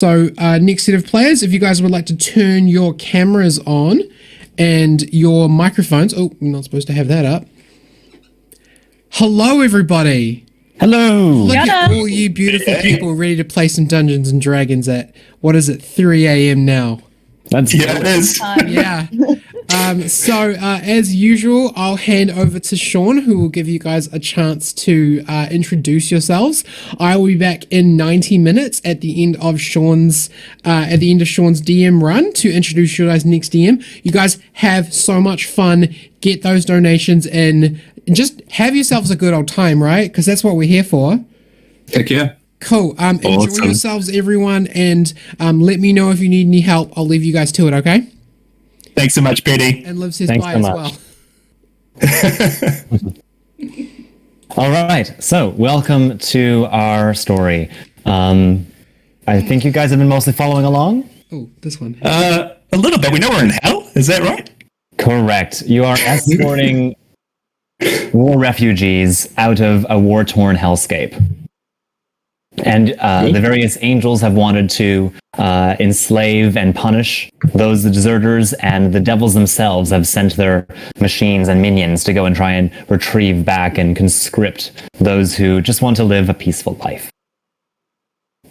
So next set of players, if you guys would like to turn your cameras on and your microphones. Oh, I'm not supposed to have that up. Hello, everybody. Hello. Look at all you beautiful people ready to play some Dungeons and Dragons at, what is it, 3 a.m. now? It is. Yeah. So as usual, I'll hand over to Sean, who will give you guys a chance to introduce yourselves. I will be back in 90 minutes at the end of Sean's DM run to introduce you guys next DM. You guys have so much fun. Get those donations in. And just have yourselves a good old time, right? Because that's what we're here for. Heck yeah. Cool. Enjoy Awesome. yourselves, everyone, and let me know if you need any help. I'll leave you guys to it, okay? Thanks so much, Petey. And Liv says Thanks bye so as much. well. All right. So, welcome to our story. I think you guys have been mostly following along. Oh, this one. A little bit. We know we're in hell. Is that right? Correct. You are escorting war refugees out of a war-torn hellscape. And the various angels have wanted to enslave and punish those deserters, and the devils themselves have sent their machines and minions to go and try and retrieve back and conscript those who just want to live a peaceful life.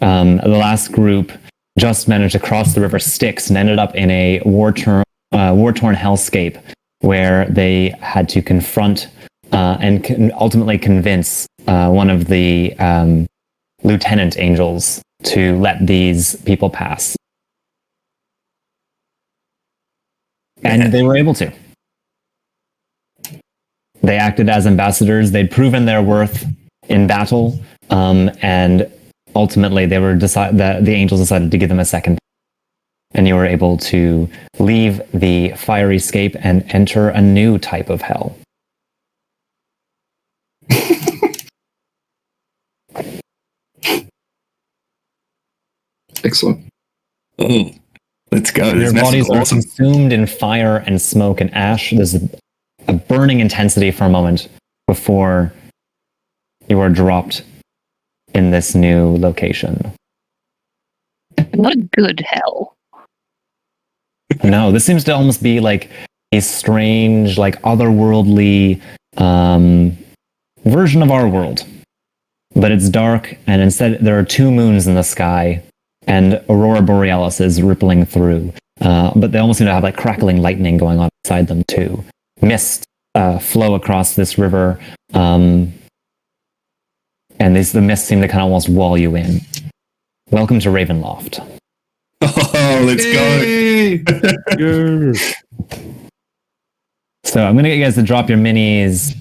The last group just managed to cross the river Styx and ended up in a war-torn hellscape where they had to confront and ultimately convince one of the lieutenant angels to let these people pass. And they were able to. They acted as ambassadors. They'd proven their worth in battle, and ultimately the angels decided to give them a second. And you were able to leave the fiery scape and enter a new type of hell. Excellent. Oh, let's go. Your bodies are consumed in fire and smoke and ash. There's a burning intensity for a moment before you are dropped in this new location. Not a good hell. No, this seems to almost be like a strange, like otherworldly version of our world. But it's dark, and instead there are 2 moons in the sky, and Aurora Borealis is rippling through. But they almost seem to have like crackling lightning going on inside them too. Mist flow across this river, and the mists seem to kind of almost wall you in. Welcome to Ravenloft. Oh, let's go. So I'm going to get you guys to drop your minis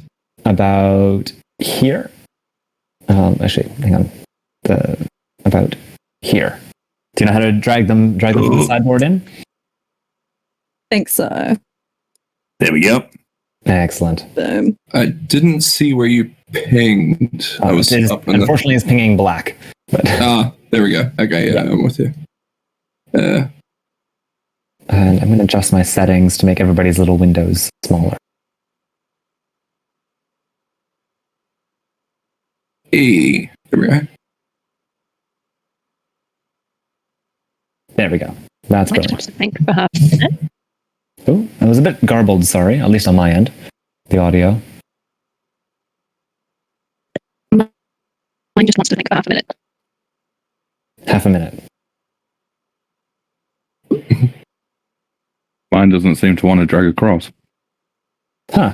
about here. Actually, hang on. About here. Do you know how to drag them from the sideboard in? Think so. There we go. Excellent. Boom. I didn't see where you pinged. I was up in unfortunately, it's pinging black. But there we go. Okay, yeah, I'm with you. And I'm going to adjust my settings to make everybody's little windows smaller. Hey, there we go. There we go. That's I just brilliant. want to think for half a minute. Oh, it was a bit garbled, sorry, at least on my end. The audio. Mine just wants to think for half a minute. Half a minute. Mine doesn't seem to want to drag across. Huh.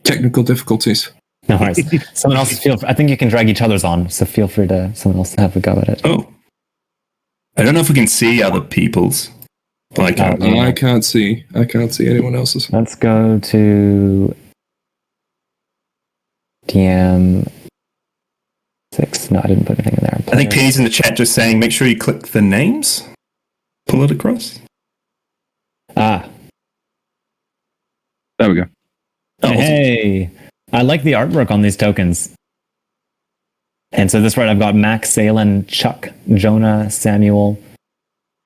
Technical difficulties. No worries. Someone else I think you can drag each other's on, so feel free to someone else to have a go at it. Oh. I don't know if we can see other people's. I can't. I can't see anyone else's. Let's go to DM6. No, I didn't put anything in there. I think Penny's in the chat just saying, make sure you click the names. Pull it across. There we go. Oh, hey, I like the artwork on these tokens. And so this right, I've got Max, Salen, Chuck, Jonah, Samuel.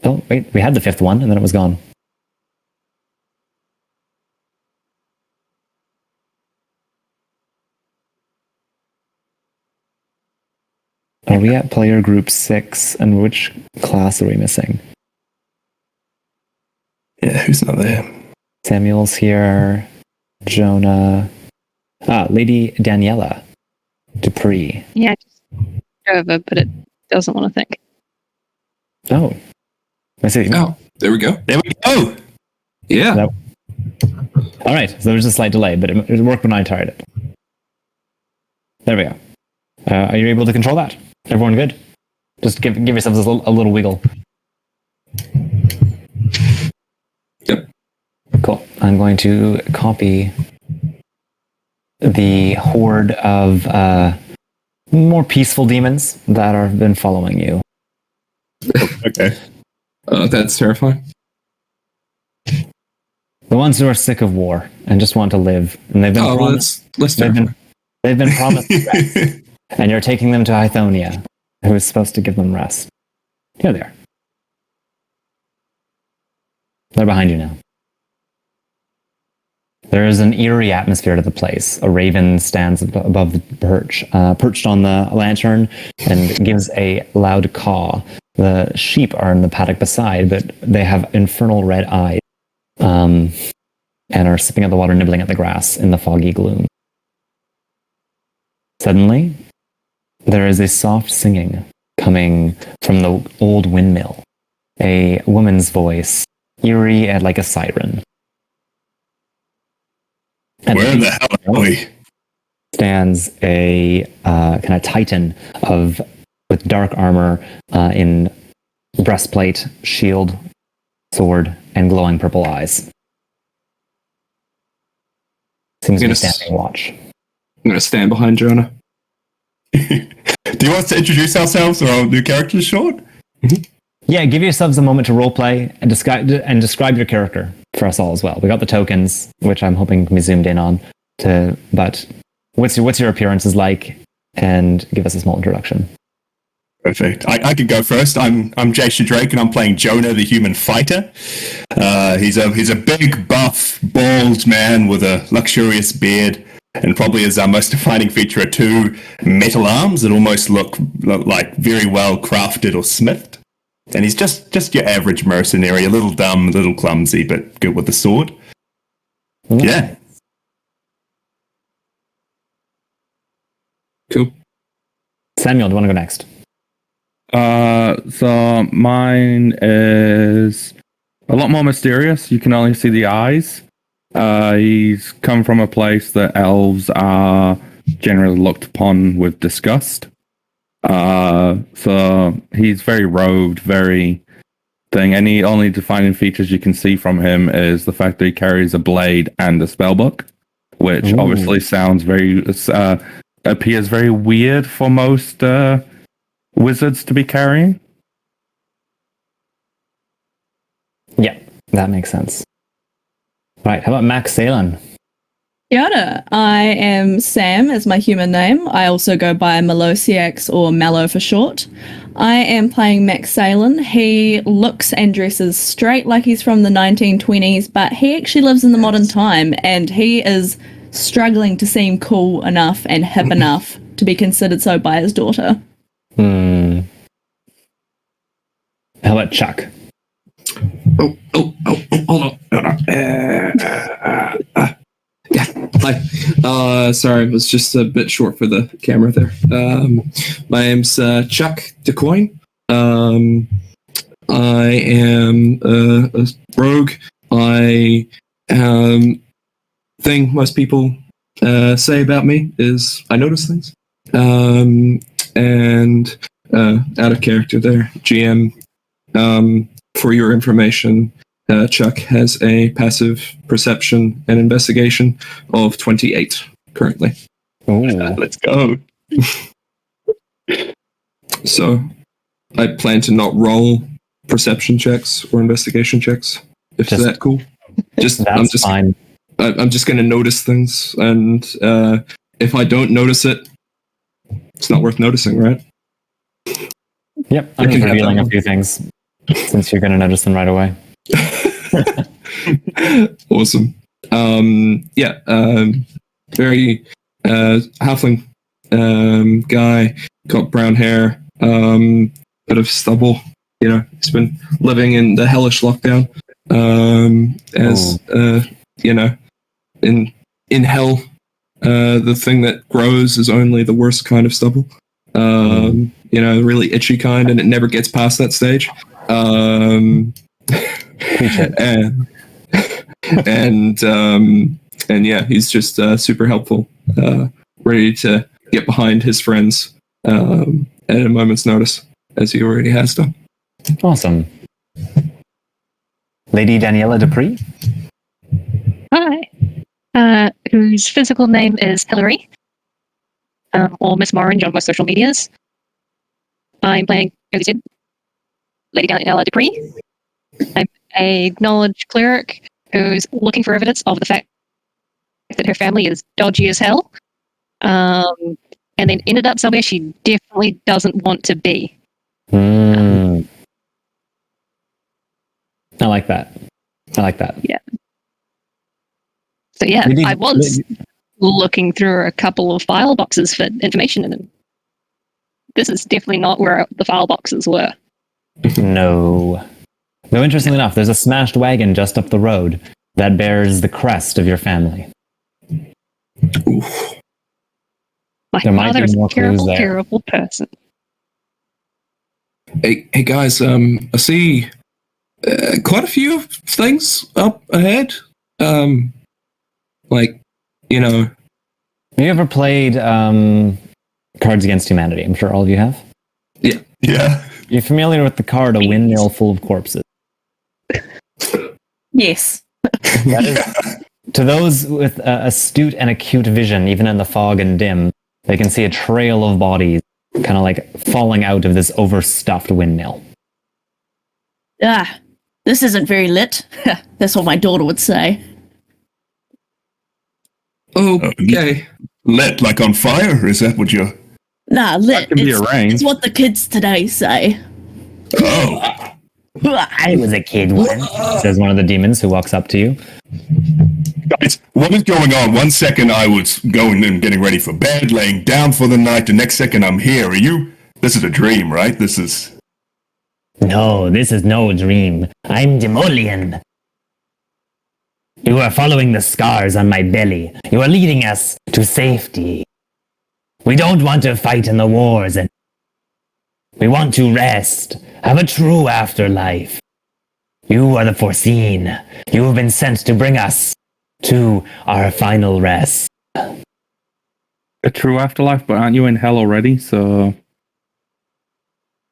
Oh, wait, we had the 5th one, and then it was gone. Are we at player group 6? And which class are we missing? Yeah, who's not there? Samuel's here. Jonah. Lady Daniela Dupree. Yeah, just go over, but it doesn't want to think. Oh. I see. Oh, there we go. There we go. Yeah. Nope. All right. So there was a slight delay, but it worked when I tried it. There we go. Are you able to control that? Everyone good? Just give yourselves a little wiggle. Yep. Cool. I'm going to copy the horde of more peaceful demons that have been following you. Okay. That's terrifying. The ones who are sick of war and just want to live, and they've been promised. They've been promised rest, and you're taking them to Hythonia, who is supposed to give them rest. Here they are. They're behind you now. There is an eerie atmosphere to the place. A raven stands above the perched on the lantern, and gives a loud caw. The sheep are in the paddock beside, but they have infernal red eyes, and are sipping at the water, nibbling at the grass in the foggy gloom. Suddenly, there is a soft singing coming from the old windmill. A woman's voice, eerie and like a siren. And where the hell are we? Stands a kind of titan with dark armor in breastplate, shield, sword, and glowing purple eyes. Seems to be standing watch. I'm going to stand behind Jonah. Do you want us to introduce ourselves or our new characters, Sean? Yeah, give yourselves a moment to roleplay and describe your character for us all as well. We got the tokens, which I'm hoping can be zoomed in on. But what's your appearances like? And give us a small introduction. Perfect. I could go first. I'm Jasher Drake, and I'm playing Jonah, the human fighter. He's a big, buff, bald man with a luxurious beard, and probably his most defining feature are two metal arms that almost look like very well crafted or smithed. And he's just your average mercenary, a little dumb, a little clumsy, but good with the sword. Nice. Yeah. Cool. Samuel, do you want to go next? So mine is a lot more mysterious. You can only see the eyes. He's come from a place that elves are generally looked upon with disgust. So he's very robed, very thing. Any only defining features you can see from him is the fact that he carries a blade and a spellbook, which obviously sounds appears very weird for most wizards to be carrying. Yeah, that makes sense. Right, how about Mclellan? Yada, I am Sam as my human name. I also go by Melosiax or Mallow for short. I am playing Mclellan. He looks and dresses straight like he's from the 1920s, but he actually lives in the modern time, and he is struggling to seem cool enough and hip enough to be considered so by his daughter. How about Chuck? Oh, hold on. Yeah, hi. Sorry, I was just a bit short for the camera there. My name's Chuck DeCoin. I am a rogue. I thing most people say about me is I notice things. And out of character there, GM. For your information, Chuck has a passive perception and investigation of 28 currently. Let's go. So, I plan to not roll perception checks or investigation checks. If that's cool. Fine. I'm just going to notice things, and if I don't notice it, it's not worth noticing, right? Yep, I'm just revealing a few things, since you're going to notice them right away. Awesome. Very halfling guy. got brown hair, bit of stubble. You know, he's been living in the hellish lockdown. You know, in hell, the thing that grows is only the worst kind of stubble. You know, really itchy kind, and it never gets past that stage. And yeah, he's just super helpful, ready to get behind his friends at a moment's notice, as he already has done. Awesome. Lady Daniela Dupree? Hi. Whose physical name is Hilary, or Miss Morange on most social medias. I'm playing, as you said, Lady Daniela Dupree. I'm a acknowledged cleric who's looking for evidence of the fact that her family is dodgy as hell, and then ended up somewhere she definitely doesn't want to be. I like that. Yeah. So yeah, I was looking through a couple of file boxes for information, and this is definitely not where the file boxes were. No. Though interestingly enough, there's a smashed wagon just up the road that bears the crest of your family. Oof. My There might father be is more a clues terrible, there. terrible person. Hey guys, I see quite a few things up ahead. Like, you know, Have you ever played Cards Against Humanity? I'm sure all of you have. Yeah. You're familiar with the card, A Windmill Full of Corpses. Yes. That is, to those with astute and acute vision, even in the fog and dim, they can see a trail of bodies kind of like falling out of this overstuffed windmill. Ah, this isn't very lit. That's what my daughter would say. okay. Lit like on fire? Is that what you're... Nah, lit. That can be arranged. It's what the kids today say. Oh. I was a kid once, says one of the demons who walks up to you. Guys, what is going on? 1 second I was going and getting ready for bed, laying down for the night. The next second I'm here. Are you... This is a dream, right? This is... No, this is no dream. I'm Demolian. You are following the scars on my belly. You are leading us to safety. We don't want to fight in the wars, and we want to rest, have a true afterlife. You are the foreseen. You have been sent to bring us to our final rest. A true afterlife, but aren't you in hell already? So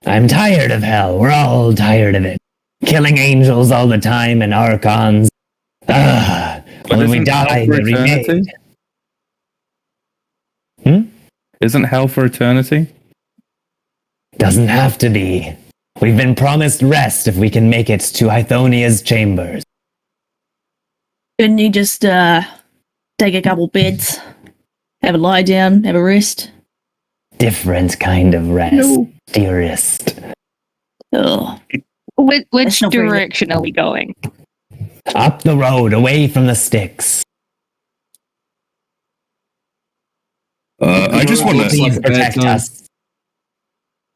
I'm tired of hell. We're all tired of it. Killing angels all the time and archons. But When we isn't die, hell for they remain. eternity? Isn't hell for eternity? Doesn't have to be. We've been promised rest if we can make it to Ithonia's chambers. Couldn't you just take a couple beds, have a lie down, have a rest? Different kind of rest, No. dearest. Oh, Which That's not very lit. direction are we going? Up the road, away from the sticks. I just want Looks to... like Please a bad protect time. us.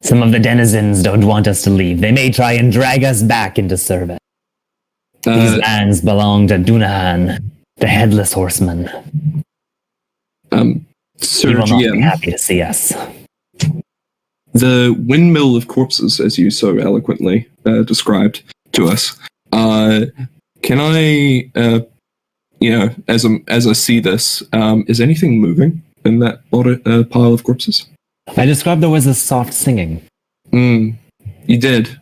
Some of the denizens don't want us to leave. They may try and drag us back into service. These lands belong to Dunahan, the Headless Horseman. Sir He will not be GM, happy to see us. the windmill of corpses, as you so eloquently described to us, can I, you know, as I see this, is anything moving in that pile of corpses? I described there was a soft singing. You did.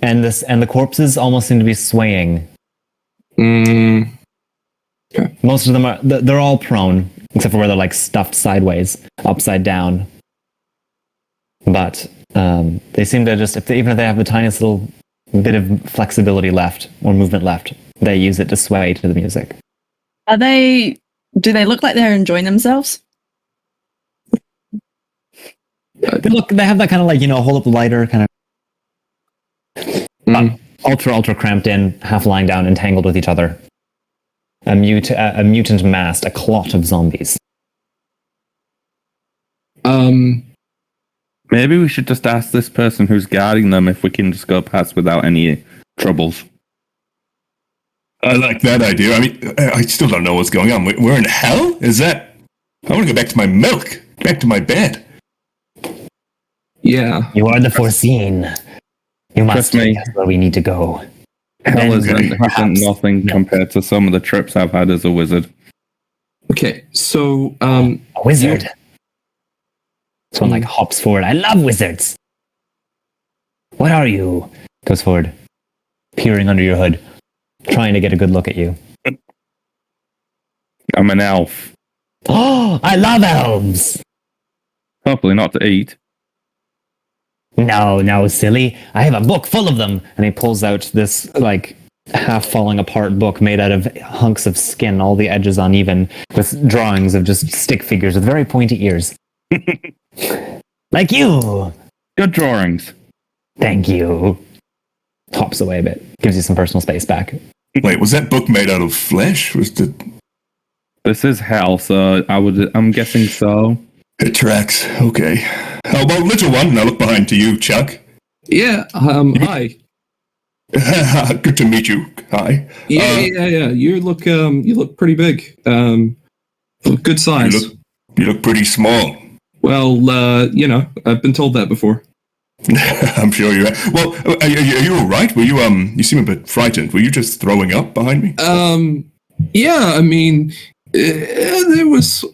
And the corpses almost seem to be swaying. Most of them are they're all prone, except for where they're like stuffed sideways, upside down. But they seem to just even if they have the tiniest little bit of flexibility left or movement left, they use it to sway to the music. do they look like they're enjoying themselves? They have that kind of like, hold up the lighter kind of ultra cramped in, half lying down, entangled with each other. A mutant mass, a clot of zombies. Maybe we should just ask this person who's guarding them if we can just go past without any troubles. I like that idea. I mean, I still don't know what's going on. We're in hell? Is that... I want to go back to my milk. Back to my bed. Yeah. You are the foreseen. You must Trust me. take us where we need to go. Hell Then isn't perhaps- nothing compared to some of the trips I've had as a wizard. Okay, so A wizard. Someone like hops forward. I love wizards. What are you? Goes forward, peering under your hood, trying to get a good look at you. I'm an elf. Oh, I love elves. Hopefully not to eat. No, silly. I have a book full of them. And he pulls out this, like, half falling apart book made out of hunks of skin, all the edges uneven, with drawings of just stick figures with very pointy ears. Like you. Good drawings. Thank you. Hops away a bit. Gives you some personal space back. Wait, was that book made out of flesh? This is hell, so I'm guessing so. It tracks. Okay. How about little one? Now look behind to you, Chuck. yeah, hi. Good to meet you. Hi. Yeah. You look pretty big. Good size. You look pretty small. Well, I've been told that before. I'm sure you are. Well, are you all right? Were you you seem a bit frightened. Were you just throwing up behind me? Yeah, I mean, there was,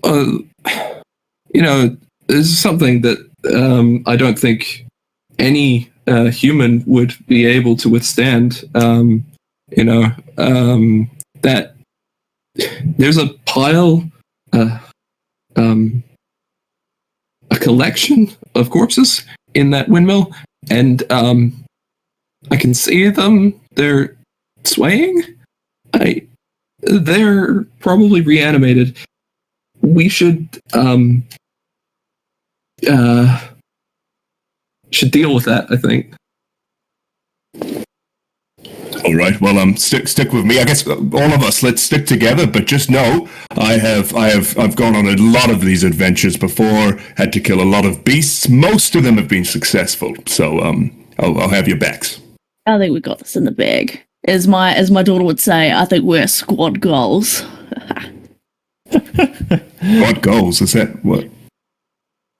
there's something that I don't think any human would be able to withstand. That there's a pile, a collection of corpses in that windmill, and I can see them. They're swaying. They're probably reanimated. We should deal with that, I think. All right. Well, stick with me. I guess all of us, let's stick together. But just know, I've gone on a lot of these adventures before. Had to kill a lot of beasts. Most of them have been successful. So I'll have your backs. I think we got this in the bag. As my daughter would say, I think we're squad goals. What goals is that? What?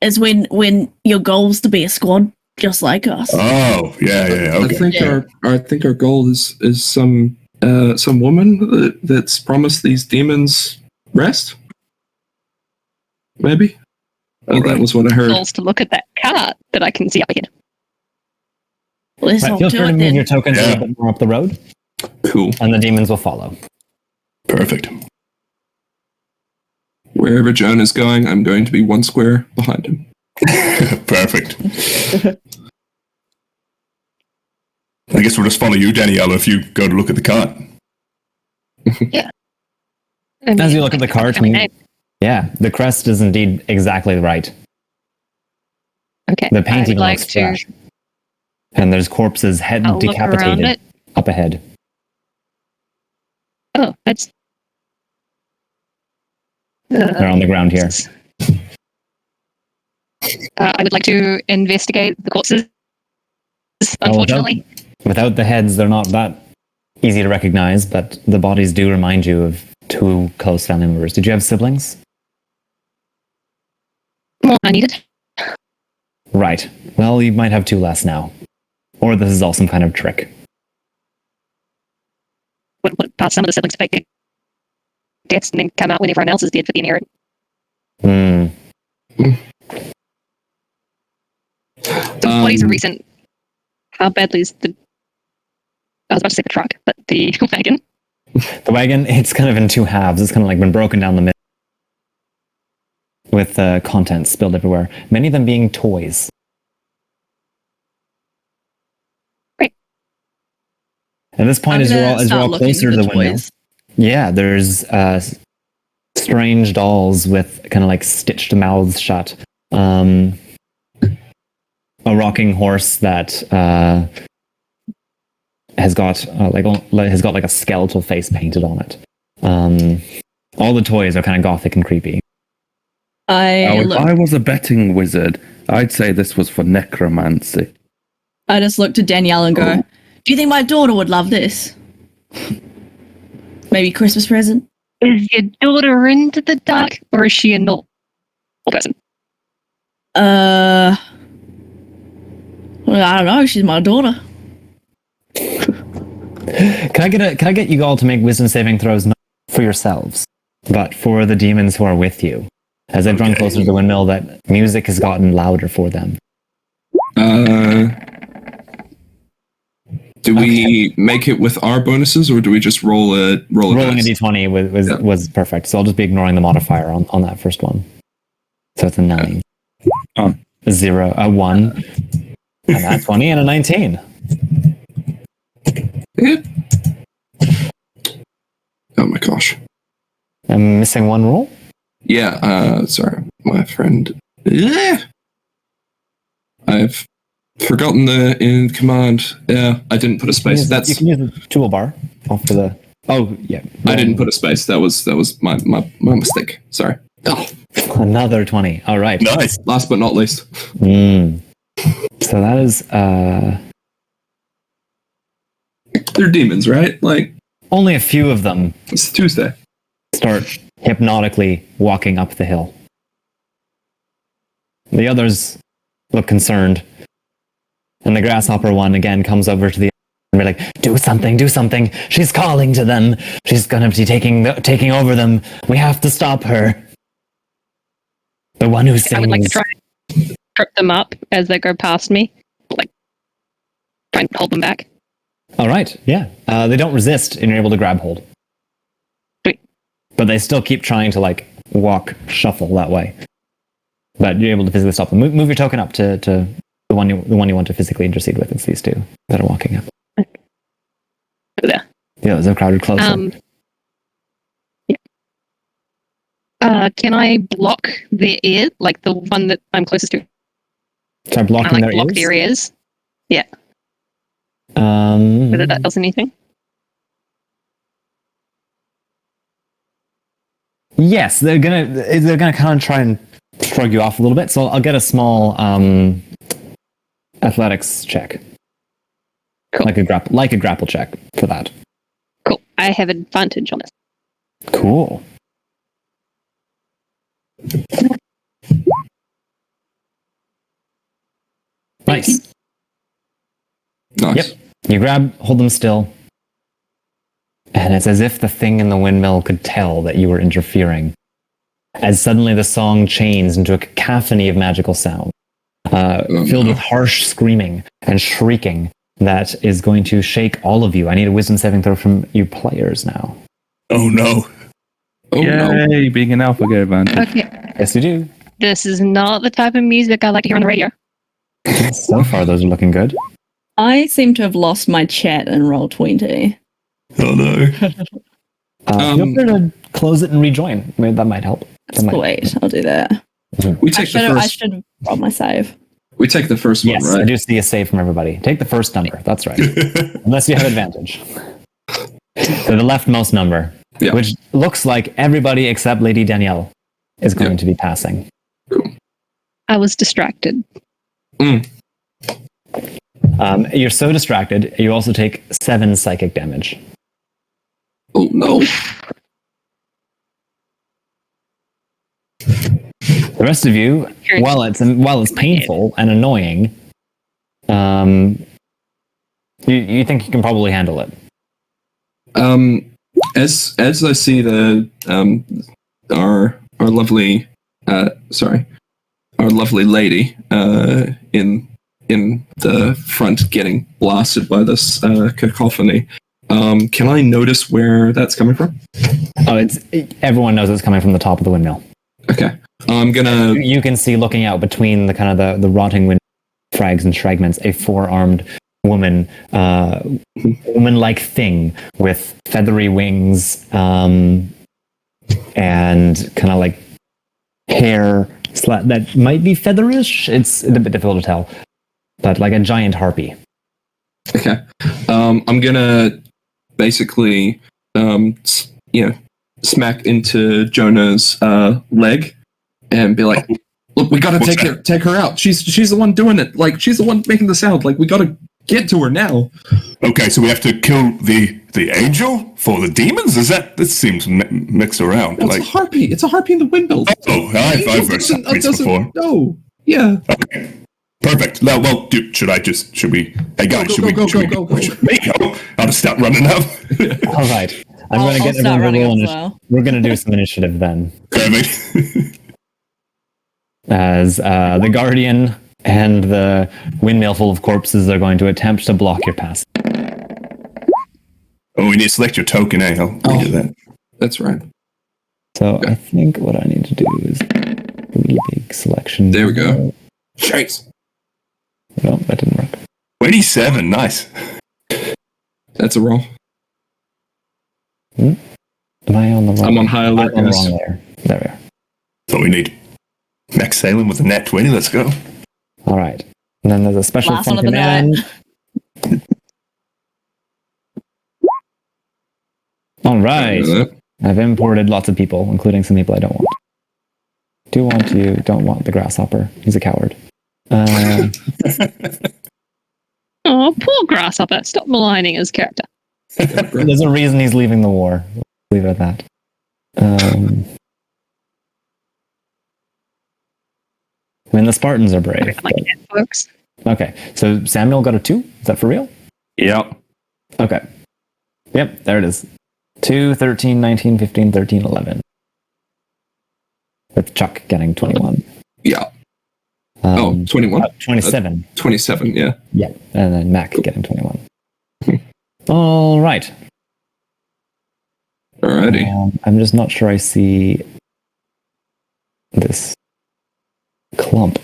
Is when your goal's to be a squad just like us. Oh, yeah. Okay. I think our goal is some woman that's promised these demons rest. Maybe. That was what I heard. Goals to look at that cart that I can see up ahead. Let's Right, all feel do free to it move then. your tokens a Yeah. little bit more up the road, Cool. and the demons will follow. Perfect. Wherever Joan is going, I'm going to be one square behind him. Perfect. I guess we'll just follow you, Daniela, if you go to look at the cart. As you look at the cart, yeah, the crest is indeed exactly right. Okay. The painting I would like looks to. fresh. And there's corpses, head I'll look around decapitated, it. up ahead. Oh, that's. They're on the ground here. I would like to investigate the corpses. Unfortunately, Without the heads, they're not that easy to recognize, but the bodies do remind you of two close family members. Did you have siblings? more I needed. Right. Well, you might have two less now. Or this is all some kind of trick. What about some of the siblings fake their deaths and then come out when everyone else is dead for the inherit? The bodies are recent. How badly is the? I was about to say the truck, but the wagon. The wagon, it's kind of in two halves. It's kind of like been broken down the middle with contents spilled everywhere. Many of them being toys. Right. At this point, as you're all closer to the window, yeah, there's strange dolls with kind of like stitched mouths shut. A rocking horse that has got like a skeletal face painted on it. All the toys are kind of gothic and creepy. If I was a betting wizard, I'd say this was for necromancy. I just looked at Danielle and go, do you think my daughter would love this? Maybe Christmas present? Is your daughter into the dark, or is she a normal person? Well, I don't know. She's my daughter. Can I get you all to make wisdom saving throws not for yourselves, but for the demons who are with you? As they've drawn closer to the windmill, that music has gotten louder for them. Do we make it with our bonuses, or do we just roll a Rolling a dice? d20 was perfect, so I'll just be ignoring the modifier on that first one. So it's a 9. Oh. 0, a 1, and that's 20 and a 19. Yeah. Oh my gosh. I'm missing one roll. Yeah, sorry, my friend. Yeah. I've forgotten the in command. Yeah, I didn't put a space. You can use the toolbar off for the. Oh yeah, I didn't put a space. That was my mistake. Sorry. Oh, another 20. All right. Nice. last but not least. So that is They're demons, right? Like, only a few of them it's Tuesday. start hypnotically walking up the hill. The others look concerned. And the grasshopper one again comes over to the and we're like, do something. She's calling to them. She's gonna be taking over them. We have to stop her. The one who sings. I would like to try and trip them up as they go past me. Like, try and hold them back. All right, yeah. They don't resist and you're able to grab hold. Sweet. But they still keep trying to like shuffle that way. But you're able to physically stop them. Move your token up to the one you want to physically intercede with. It's these two that are walking up. Over there. Yeah, those are crowded closer. Yeah. Can I block their ear, like the one that I'm closest to? Try blocking Can I their block ears. their ears? Yeah. Whether that does anything? Yes, they're gonna kind of try and shrug you off a little bit. So I'll get a small athletics check, Cool. like a grapple check for that. Cool. I have advantage on this. Cool. Nice. Nice. Yep. You hold them still, and it's as if the thing in the windmill could tell that you were interfering. As suddenly the song chains into a cacophony of magical sound, filled with harsh screaming and shrieking that is going to shake all of you. I need a wisdom saving throw from you players now. Oh no. Oh no. Yay, being an alpha get advantage. Okay. Yes, you do. This is not the type of music I like to hear on the radio. So far, those are looking good. I seem to have lost my chat in Roll20. Oh no. Feel free to close it and rejoin. Maybe that might help. Wait, I'll do that. We I take the should first. have rolled my save. We take the first Yes, one, I right? do see a save from everybody. Take the first number. That's right. Unless you have advantage. So the leftmost number, Yeah. which looks like everybody except Lady Danielle is going to be passing. I was distracted. You're so distracted, you also take 7 psychic damage. Oh no. The rest of you, while it's painful and annoying, you think you can probably handle it. As I see the our lovely our lovely lady in the front getting blasted by this cacophony, can I notice where that's coming from? Oh, everyone knows it's coming from the top of the windmill. Okay, I'm gonna. You can see looking out between the kind of the rotting wind frags and fragments a 4-armed woman, woman-like thing with feathery wings and kind of like hair that might be featherish. It's a bit difficult to tell, but like a giant harpy. Okay, I'm gonna basically smack into Jonah's leg and be like, Look, we gotta What's take her out. She's the one doing it. Like, she's the one making the sound. Like, we gotta get to her now. Okay, so we have to kill the angel for the demons? Is that... This seems mixed around. It's a harpy. It's a harpy in the windmill. Oh, I've heard harpies before. No. Yeah. Okay. Perfect. Now, well, should we... Hey, guys, Go, should we... go. I'll just start running up. All right. I'm going to get start everyone to running roll as initiative. well. We're going to do some initiative then. Okay, mate. As the Guardian and the windmill full of corpses are going to attempt to block your pass. Oh, we need to select your token, eh? I'll do that. That's right. So I think what I need to do is really big selection. There we go. Chase. No, that didn't work. 27, nice. That's a roll. Am I on the wrong? I'm on high alert. I'm on the Yes. wrong layer. There we are. So we need Mclellan with a nat 20. Let's go. All right. And then there's a special Last from one of the command. All right. I've imported lots of people, including some people I don't want. Do want you, don't want the grasshopper. He's a coward. Oh, poor Grasshopper. Stop maligning his character. There's a reason he's leaving the war. Leave it at that. I mean, the Spartans are brave. Like it, folks. Okay, so Samuel got a 2? Is that for real? Yep. Okay. Yep, there it is. 2, 13, 19, 15, 13, 11. With Chuck getting 21. Yeah. 21? 27. 27, yeah. Yeah, and then Mac getting 21. All right. Alrighty. I'm just not sure I see this clump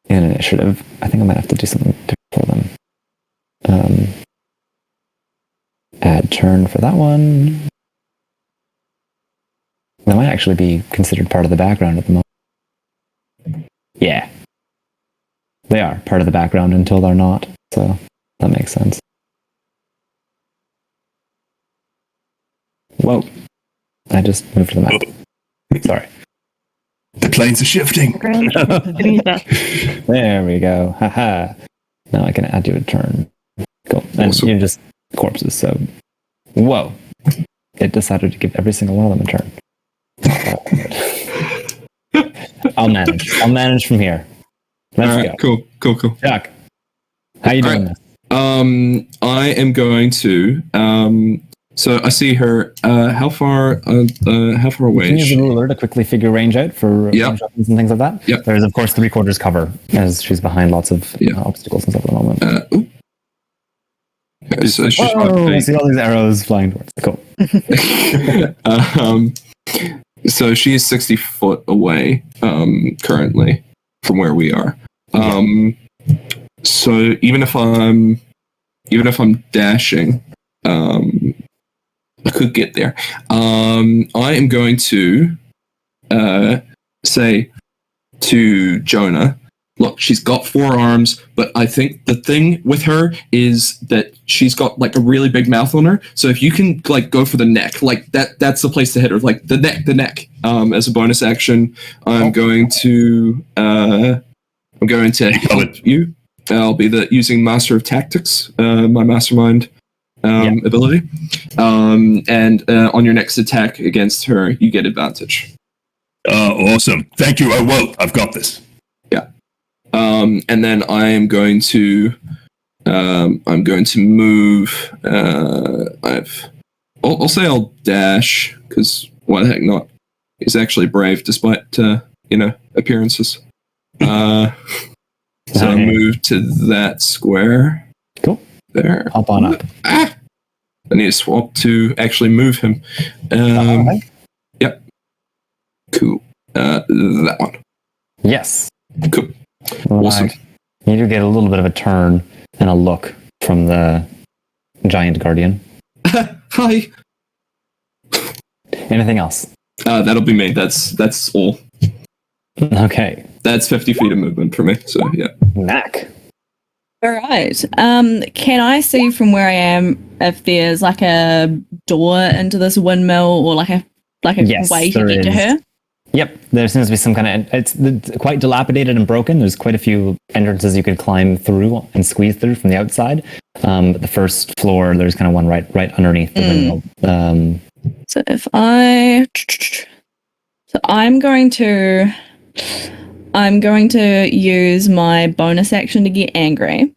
in initiative. I think I might have to do something different for them. Add turn for that one. That might actually be considered part of the background at the moment. Yeah. They are part of the background until they're not, so that makes sense. Whoa. I just moved the map. Sorry. The planes are shifting. There we go. Haha. Now I can add you a turn. Cool. And Awesome. you're just corpses, so... Whoa. It decided to give every single one of them a turn. I'll manage. I'll manage from here. Let's go. Cool. Chuck, how you doing All this? I am going to. So I see her. How far away Can is you use she? the ruler to quickly figure range out for Yep. range weapons and things like that? Yep. There's, of course, 3/4 cover, as she's behind lots of obstacles and stuff at the moment. Ooh. Okay, so she's I see all these arrows flying towards. Cool. So she is 60 foot away currently from where we are. So even if I'm dashing, I could get there. I am going to say to Jonah, look, she's got 4 arms, but I think the thing with her is that she's got like a really big mouth on her. So if you can like go for the neck, like that's the place to hit her, like the neck. As a bonus action, I'm going to help you. I'll be using Master of Tactics, my mastermind ability. And on your next attack against her, you get advantage. Awesome. Thank you. Oh, well, I've got this. And then I am going to move. I'll say I'll dash because why the heck not? He's actually brave despite appearances. So I'll move to that square. Cool. There. Hop on up. I need to swap to actually move him. Yep. Cool. That one. Yes. Cool. Awesome. You do get a little bit of a turn and a look from the giant guardian. Hi. Anything else? That'll be me. That's all. Okay. That's 50 feet of movement for me. So yeah. Mac. All right. Can I see from where I am if there's like a door into this windmill or like a Yes, way to there get to is. her? Yep, there seems to be some kind of. It's quite dilapidated and broken. There's quite a few entrances you could climb through and squeeze through from the outside. But the first floor, there's kind of one right underneath the window. So if I'm going to use my bonus action to get angry.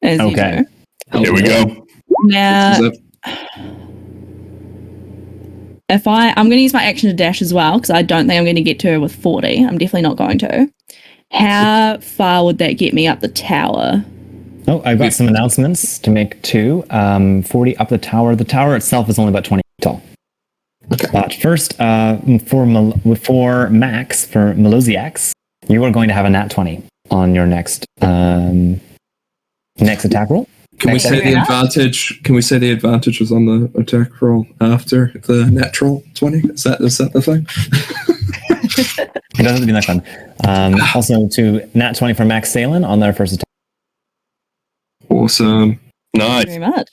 As Okay. you know. Here we go. Now, Is that- if I'm going to use my action to dash as well, because I don't think I'm going to get to her with 40. I'm definitely not going to. How far would that get me up the tower? Oh, I've got some announcements to make too. 40 up the tower. The tower itself is only about 20 feet tall. Okay. But first, for Max, for Melosiax, you are going to have a nat 20 on your next attack roll. Can we say the advantage? Can we say the advantage was on the attack roll after the natural 20? Is that the thing? It doesn't have to be next time. Also, to nat 20 for Max Salin on their first attack. Awesome. Nice. Very much.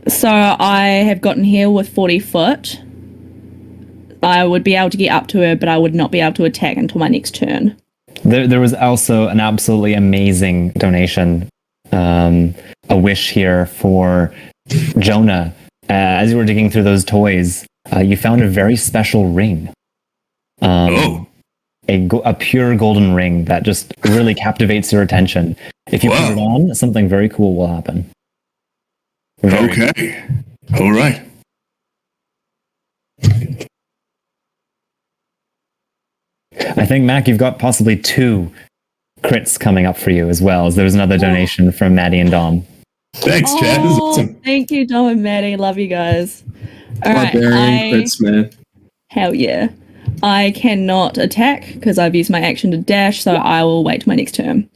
So I have gotten here with 40 foot. I would be able to get up to her, but I would not be able to attack until my next turn. There was also an absolutely amazing donation, a wish here for Jonah. As you were digging through those toys, you found a very special ring. A pure golden ring that just really captivates your attention. If you put it on, something very cool will happen. Okay. All right. I think, Mac, you've got possibly 2 crits coming up for you as well, as there's another donation from Maddie and Dom. Thanks, Chad. This is awesome. Thank you, Dom and Maddie. Love you guys. All right, Barbarian crits, man. hell yeah. I cannot attack because I've used my action to dash, so I will wait till my next turn.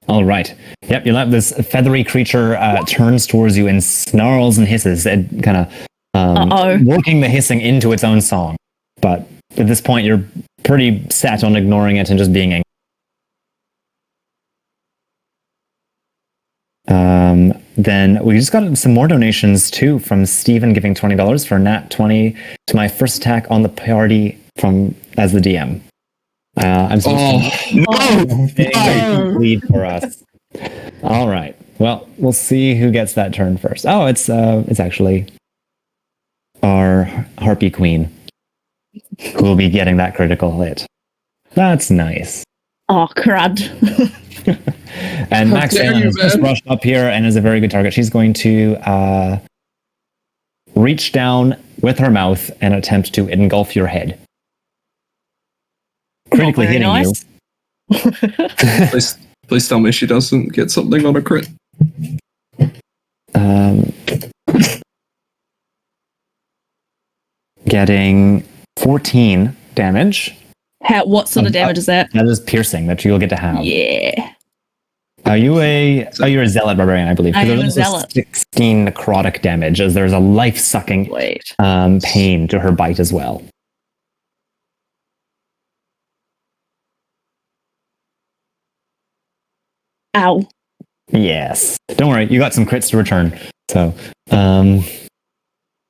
All right. Yep, you'll have this feathery creature turns towards you and snarls and hisses, and kind of working the hissing into its own song. But at this point, you're pretty set on ignoring it and just being angry. Then we just got some more donations too from Steven giving $20 for nat 20 to my first attack on the party as the DM. I'm supposed to lead for us. All right. Well, we'll see who gets that turn first. Oh, it's actually our Harpy Queen who will be getting that critical hit. That's nice. Oh, crud. And Max Allen has just rushed up here and is a very good target. She's going to reach down with her mouth and attempt to engulf your head. Critically hitting nice. you. Please tell me she doesn't get something on a crit. Getting 14 damage. What sort of damage is that? That is piercing that you'll get to have. Yeah. You're a zealot barbarian, I believe. I am There's a also zealot. 16 necrotic damage, as there's a life-sucking pain to her bite as well. Ow. Yes. Don't worry, you got some crits to return. So, and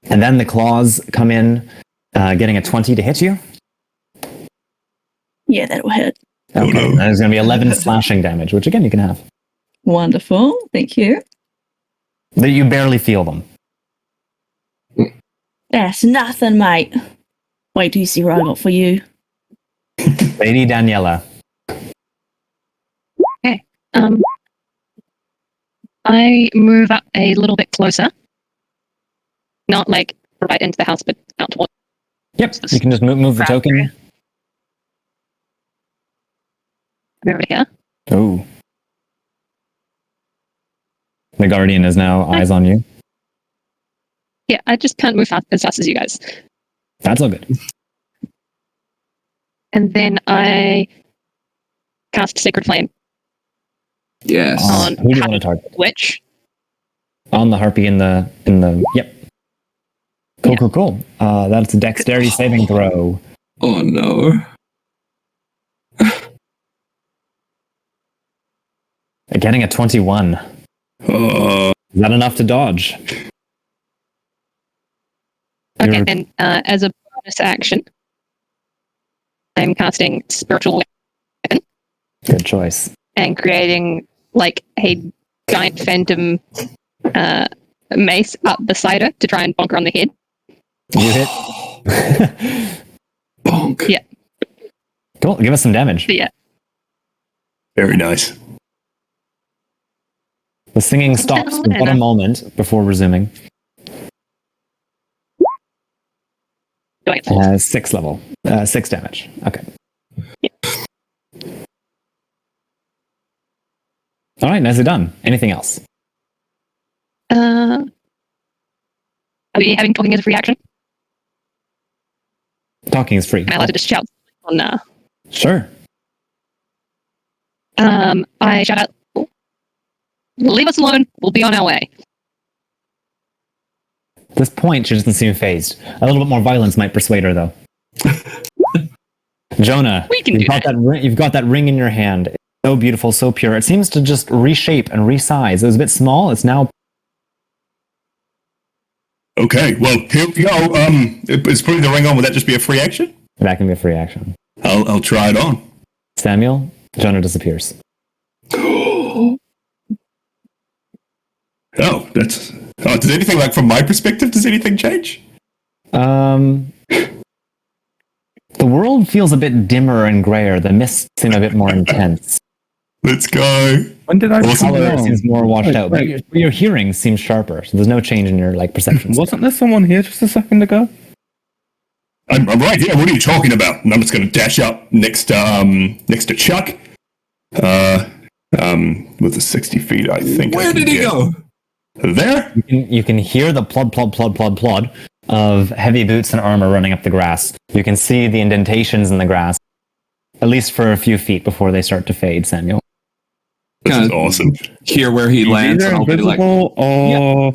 then the claws come in, getting a 20 to hit you. Yeah, that'll hit. Okay. There's going to be 11 slashing damage, which again you can have. Wonderful. Thank you. You barely feel them. That's nothing, mate. Wait till you see what I got for you. Lady Daniela. Okay. I move up a little bit closer. Not like right into the house, but out towards. Yep, you can just move the token. area. Over here. Oh. The Guardian is now eyes on you. Yeah, I just can't move as fast as you guys. That's all good. And then I cast Sacred Flame Yes. on Who do you want to target? Witch. On the harpy in the yep. Cool. That's a dexterity saving throw. Oh no. Getting a 21. Is that enough to dodge? Okay, and as a bonus action, I'm casting Spiritual Weapon Good choice. and creating like a giant phantom mace up beside her to try and bonk her on the head. You hit. Bonk. Yeah. Cool. Give us some damage. But yeah. Very nice. The singing stops for but a moment before resuming. Going at full. 6 level. 6 damage. Okay. All right, nicely done. Anything else? Are we having talking as a free action? Talking is free. Am I allowed to just shout on Sure. I shout out, leave us alone, we'll be on our way. At this point, she doesn't seem phased. A little bit more violence might persuade her, though. Jonah, We can do that. You've got that ring in your hand. It's so beautiful, so pure. It seems to just reshape and resize. It was a bit small. It's now... Okay, well, here we go. Is putting the ring on, would that just be a free action? That can be a free action. I'll try it on. Samuel, Jonah disappears. Oh, that's... Oh, does anything, like, from my perspective, does anything change? The world feels a bit dimmer and grayer. The mists seem a bit more intense. Let's go. When did I Awesome. come Color along? seems more washed Wait, out. wait. But your hearing seems sharper, so there's no change in your perception. Wasn't there someone here just a second ago? I'm right here. What are you talking about? And I'm just going to dash up next to Chuck. With the 60 feet, I think. Where did he go? There? You can hear the plod, plod, plod, plod, plod of heavy boots and armor running up the grass. You can see the indentations in the grass, at least for a few feet before they start to fade, Samuel. This is Kinda awesome. Hear where he He's lands, either and I'll be like, invisible or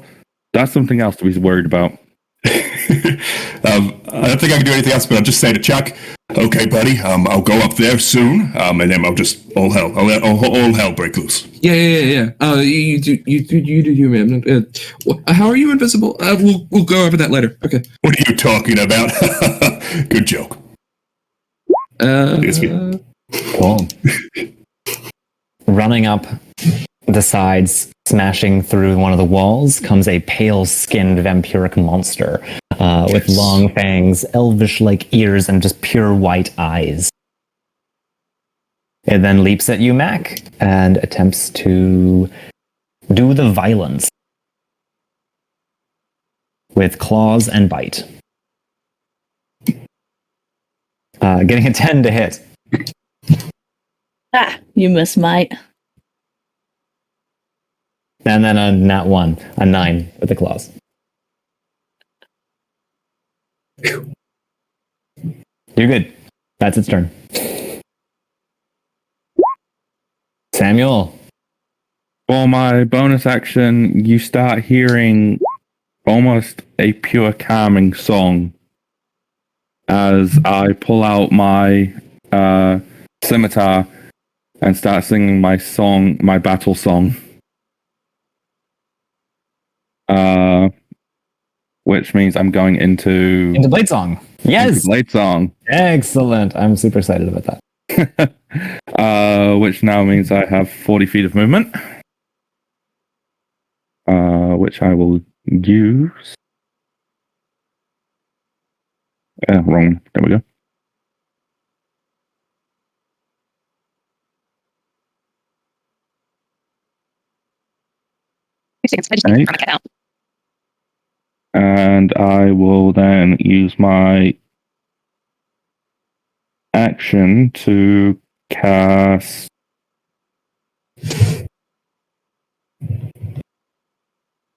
that's something else to be worried about. I don't think I can do anything else, but I'll just say to Chuck, okay, buddy, I'll go up there soon, and then I'll just, all hell break loose. yeah. You do, man. How are you invisible? We'll go over that later. Okay. What are you talking about? Good joke. Yes, Cool. Running up the sides, smashing through one of the walls, comes a pale-skinned vampiric monster with long fangs, elvish-like ears, and just pure white eyes. It then leaps at you, Mac, and attempts to do the violence with claws and bite. Getting a 10 to hit. You miss, mate. And then a nat 1, a 9 with the claws. You're good. That's its turn. Samuel. For my bonus action, you start hearing almost a pure calming song as I pull out my scimitar and start singing my song, my battle song. Which means I'm going into Blade Song. Yes! Blade Song. Excellent. I'm super excited about that. Which now means I have 40 feet of movement. Which I will use. Wrong. There we go. I just need to run a cat out. And I will then use my action to cast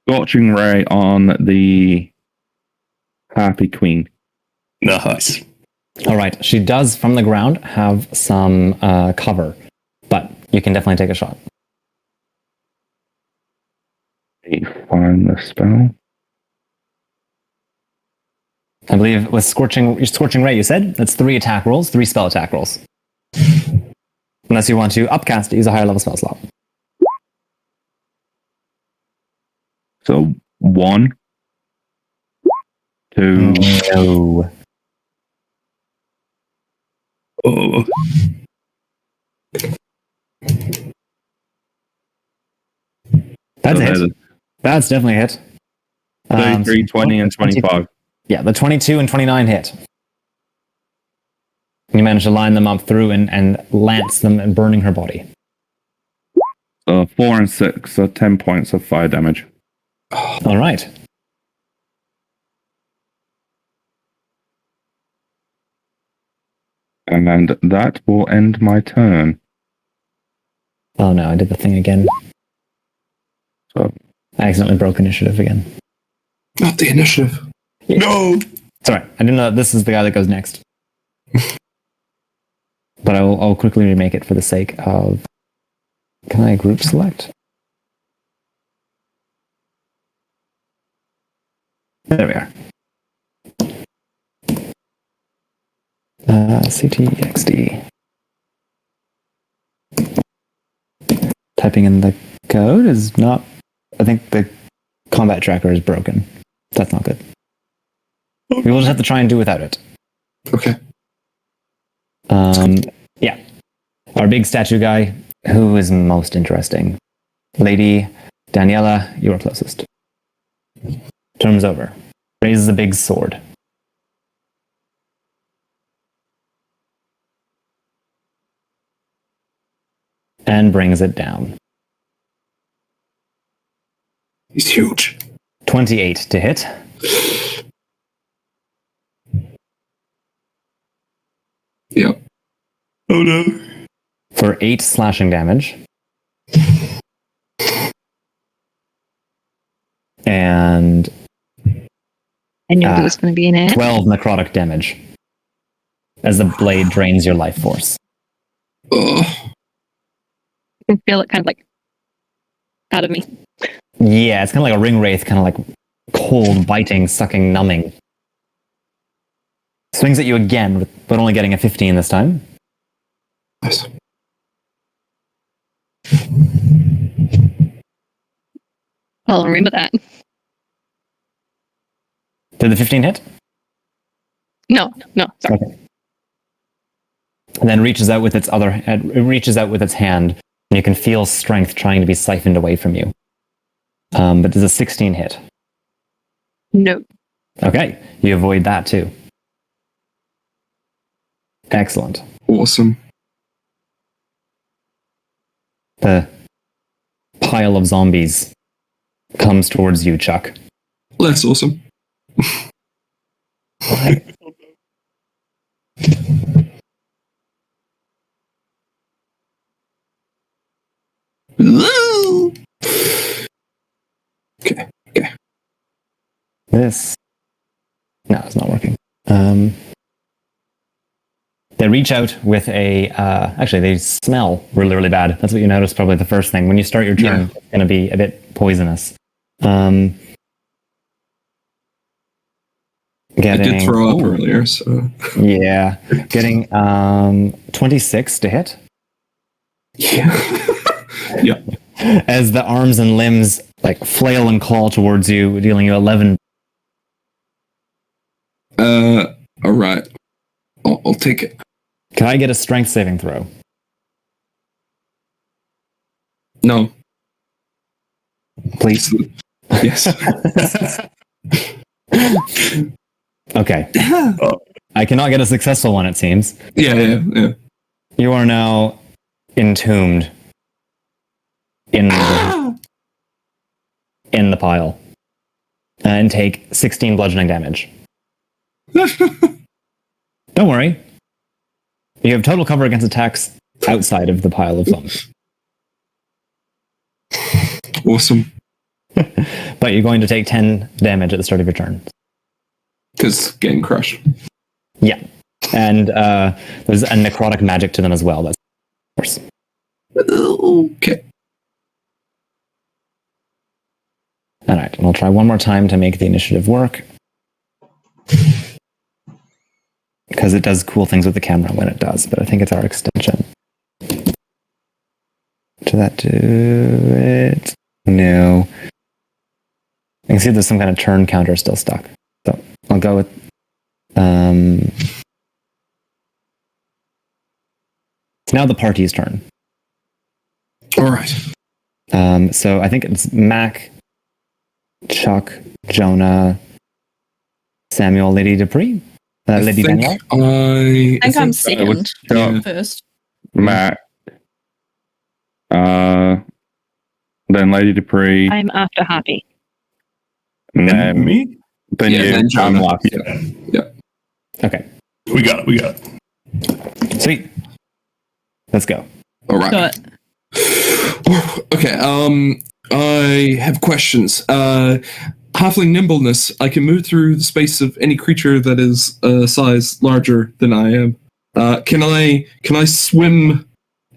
Scorching Ray on the Happy Queen. Nice. All right. She does, from the ground, have some cover, but you can definitely take a shot. Let me find the spell. I believe with Scorching Ray, you said? That's 3 attack rolls, 3 spell attack rolls. Unless you want to upcast it, use a higher level spell slot. So 1, 2, No. Oh. That's So a there's hit. That's definitely a hit. 33, 20, and 25. Yeah, the 22 and 29 hit. You manage to line them up through and lance them and burning her body. So 4 and 6, so 10 points of fire damage. All right. And that will end my turn. Oh no, I did the thing again. So I accidentally broke initiative again. Not the initiative. No! Sorry, I didn't know that this is the guy that goes next. But I'll quickly remake it for the sake of... Can I group select? There we are. CTXD. Typing in the code is not... I think the combat tracker is broken. That's not good. We will just have to try and do without it. Okay. Yeah. Our big statue guy, who is most interesting? Lady Daniela, you are closest. Turns over. Raises a big sword. And brings it down. He's huge. 28 to hit. Yep. Oh no. For 8 slashing damage. And I knew it was going to be an ad. 12 necrotic damage. As the blade drains your life force. Ugh. I can feel it kind of like out of me. Yeah, it's kind of like a ring wraith, kind of like cold, biting, sucking, numbing. Swings at you again, but only getting a 15 this time. Nice. I'll remember that. Did the 15 hit? No, sorry. Okay. And then reaches out with its hand, and you can feel strength trying to be siphoned away from you. But does a 16 hit? No. Okay, you avoid that too. Excellent. Awesome. The pile of zombies comes towards you, Chuck. Less awesome. Okay. This... No, it's not working. They reach out with a... actually, they smell really, really bad. That's what you notice probably the first thing. When you start your turn, it's going to be a bit poisonous. I Getting... did throw up earlier, so... Yeah. Getting 26 to hit. Yeah. Yeah. As the arms and limbs like flail and claw towards you, dealing you 11. Alright. I'll take it. Can I get a strength saving throw? No. Please. Yes. Okay. I cannot get a successful one, it seems. Yeah. You are now entombed in the pile. And take 16 bludgeoning damage. Don't worry. You have total cover against attacks outside of the pile of zombies. Awesome. But you're going to take 10 damage at the start of your turn. Because getting crushed. Yeah. And there's a necrotic magic to them as well. That's of course. Okay. Alright, and I'll try one more time to make the initiative work. Because it does cool things with the camera when it does, but I think it's our extension. Did that do it? No. I can see there's some kind of turn counter still stuck. So I'll go with It's now the party's turn. All right. So I think it's Mac, Chuck, Jonah, Samuel, Lady Dupree, Lady Danielle. I think I'm it second was Chuck, first. Matt, then Lady Dupree, I'm after Happy. and then Me? then Yeah, you. then Jonah. I'm last. Yeah. Okay, We got it. sweet. Let's go. All right. Got it. Okay, I have questions. Halfling nimbleness. I can move through the space of any creature that is a size larger than I am. Can I swim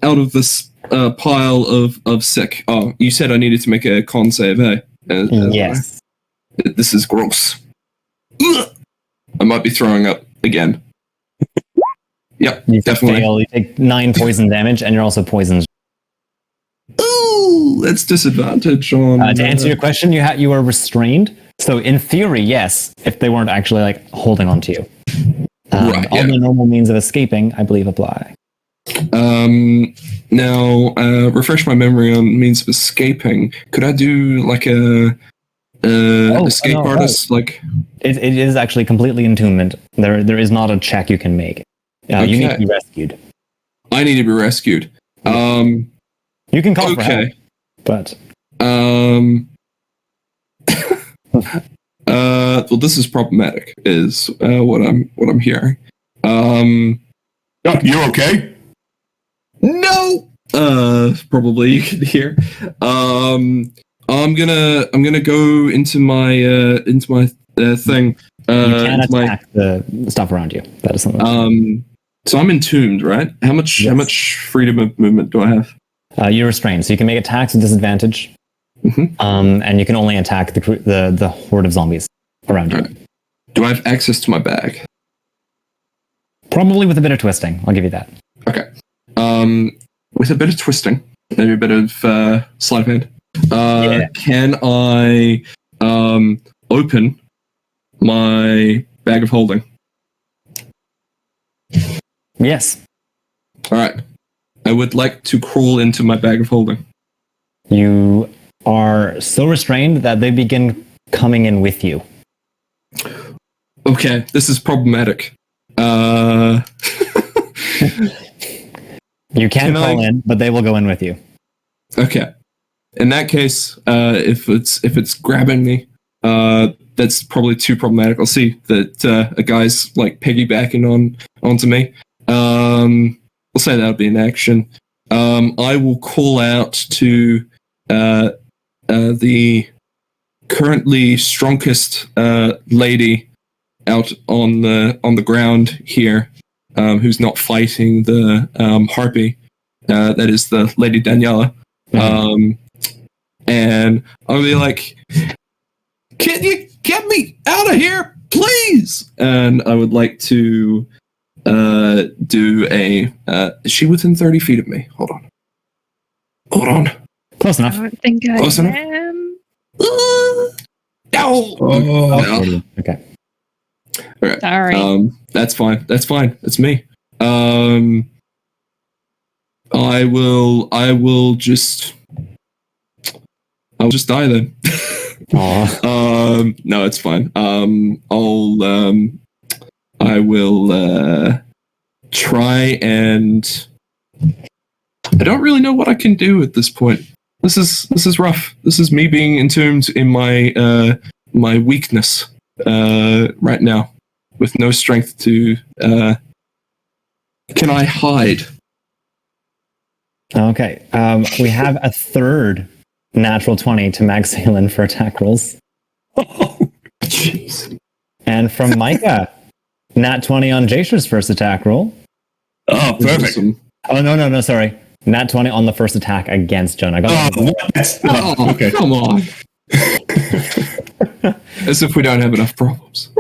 out of this pile of sick? Oh, you said I needed to make a con save, eh? Yes. This is gross. Ugh! I might be throwing up again. Yep, You definitely. fail. You take 9 poison damage, and you're also poisoned. Ooh, that's disadvantage on. To answer your question, you are restrained. So in theory, yes, if they weren't actually like holding on to you. Right, All yeah. the normal means of escaping, I believe, apply. Now, refresh my memory on means of escaping. Could I do like a escape no, artist? Like, It is actually completely entombment. There is not a check you can make. You need to Okay. be rescued. I need to be rescued. You can call for help, Okay. but Well, this is problematic. Is what I'm hearing. Chuck, you're okay? No. Probably you can hear. I'm gonna go into my thing. you can into my- attack the stuff around you. That is something. So I'm entombed, right? How much freedom of movement do I have? You're restrained, so you can make attacks with disadvantage, Mhm. and you can only attack the horde of zombies around you. Alright. Do I have access to my bag? Probably with a bit of twisting. I'll give you that. Okay. With a bit of twisting, maybe a bit of sleight of hand. Can I open my bag of holding? Yes, All right. I would like to crawl into my bag of holding. you are so restrained that they begin coming in with you. Okay, this is problematic. You can Can crawl I- in, but they will go in with you. Okay. In that case, if it's grabbing me, that's probably too problematic. I'll see that a guy's like piggybacking onto me. I'll say that'll be an action. I will call out to the currently strongest lady out on the ground here, who's not fighting the harpy. That is the Lady Daniela. And I'll be like, "Can you get me out of here, please?" And I would like to do a. Is she within 30 feet of me? Hold on. Close I enough. don't think I Close enough? am. No. Oh, okay. All right. Sorry. That's fine. It's me. I will just. I'll just die then. Aw. No, it's fine. I will try and. I don't really know what I can do at this point. This is rough. This is me being entombed in my my weakness right now, with no strength to. Can I hide? Okay. We have a third natural 20 to Mclellan for attack rolls. Oh, jeez. And from Micah, nat 20 on Jasher's first attack roll. Oh, perfect. Awesome. Oh, no, sorry. Nat 20 on the first attack against Jonah. I got Oh, what? Oh, Okay. come on. As if we don't have enough problems.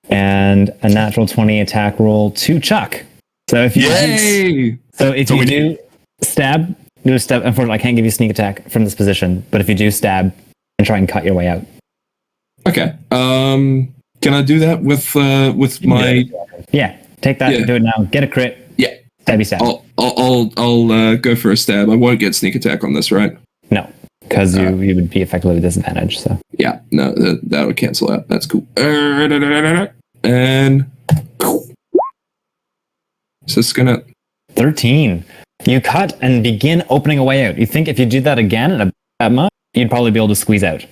and a natural 20 attack roll to Chuck. So if you Yay! you do stab, unfortunately I can't give you sneak attack from this position, but if you do stab and try and cut your way out. Okay. Can I do that with my? Yeah, take that, Yeah. do it now. Get a crit. Yeah. Stabby stab. I'll go for a stab. I won't get sneak attack on this, right? No, because you would be effectively disadvantaged. So Yeah, no, that would cancel out. That's cool. And so it's gonna 13. You cut and begin opening a way out. You think if you do that again and that much, you'd probably be able to squeeze out.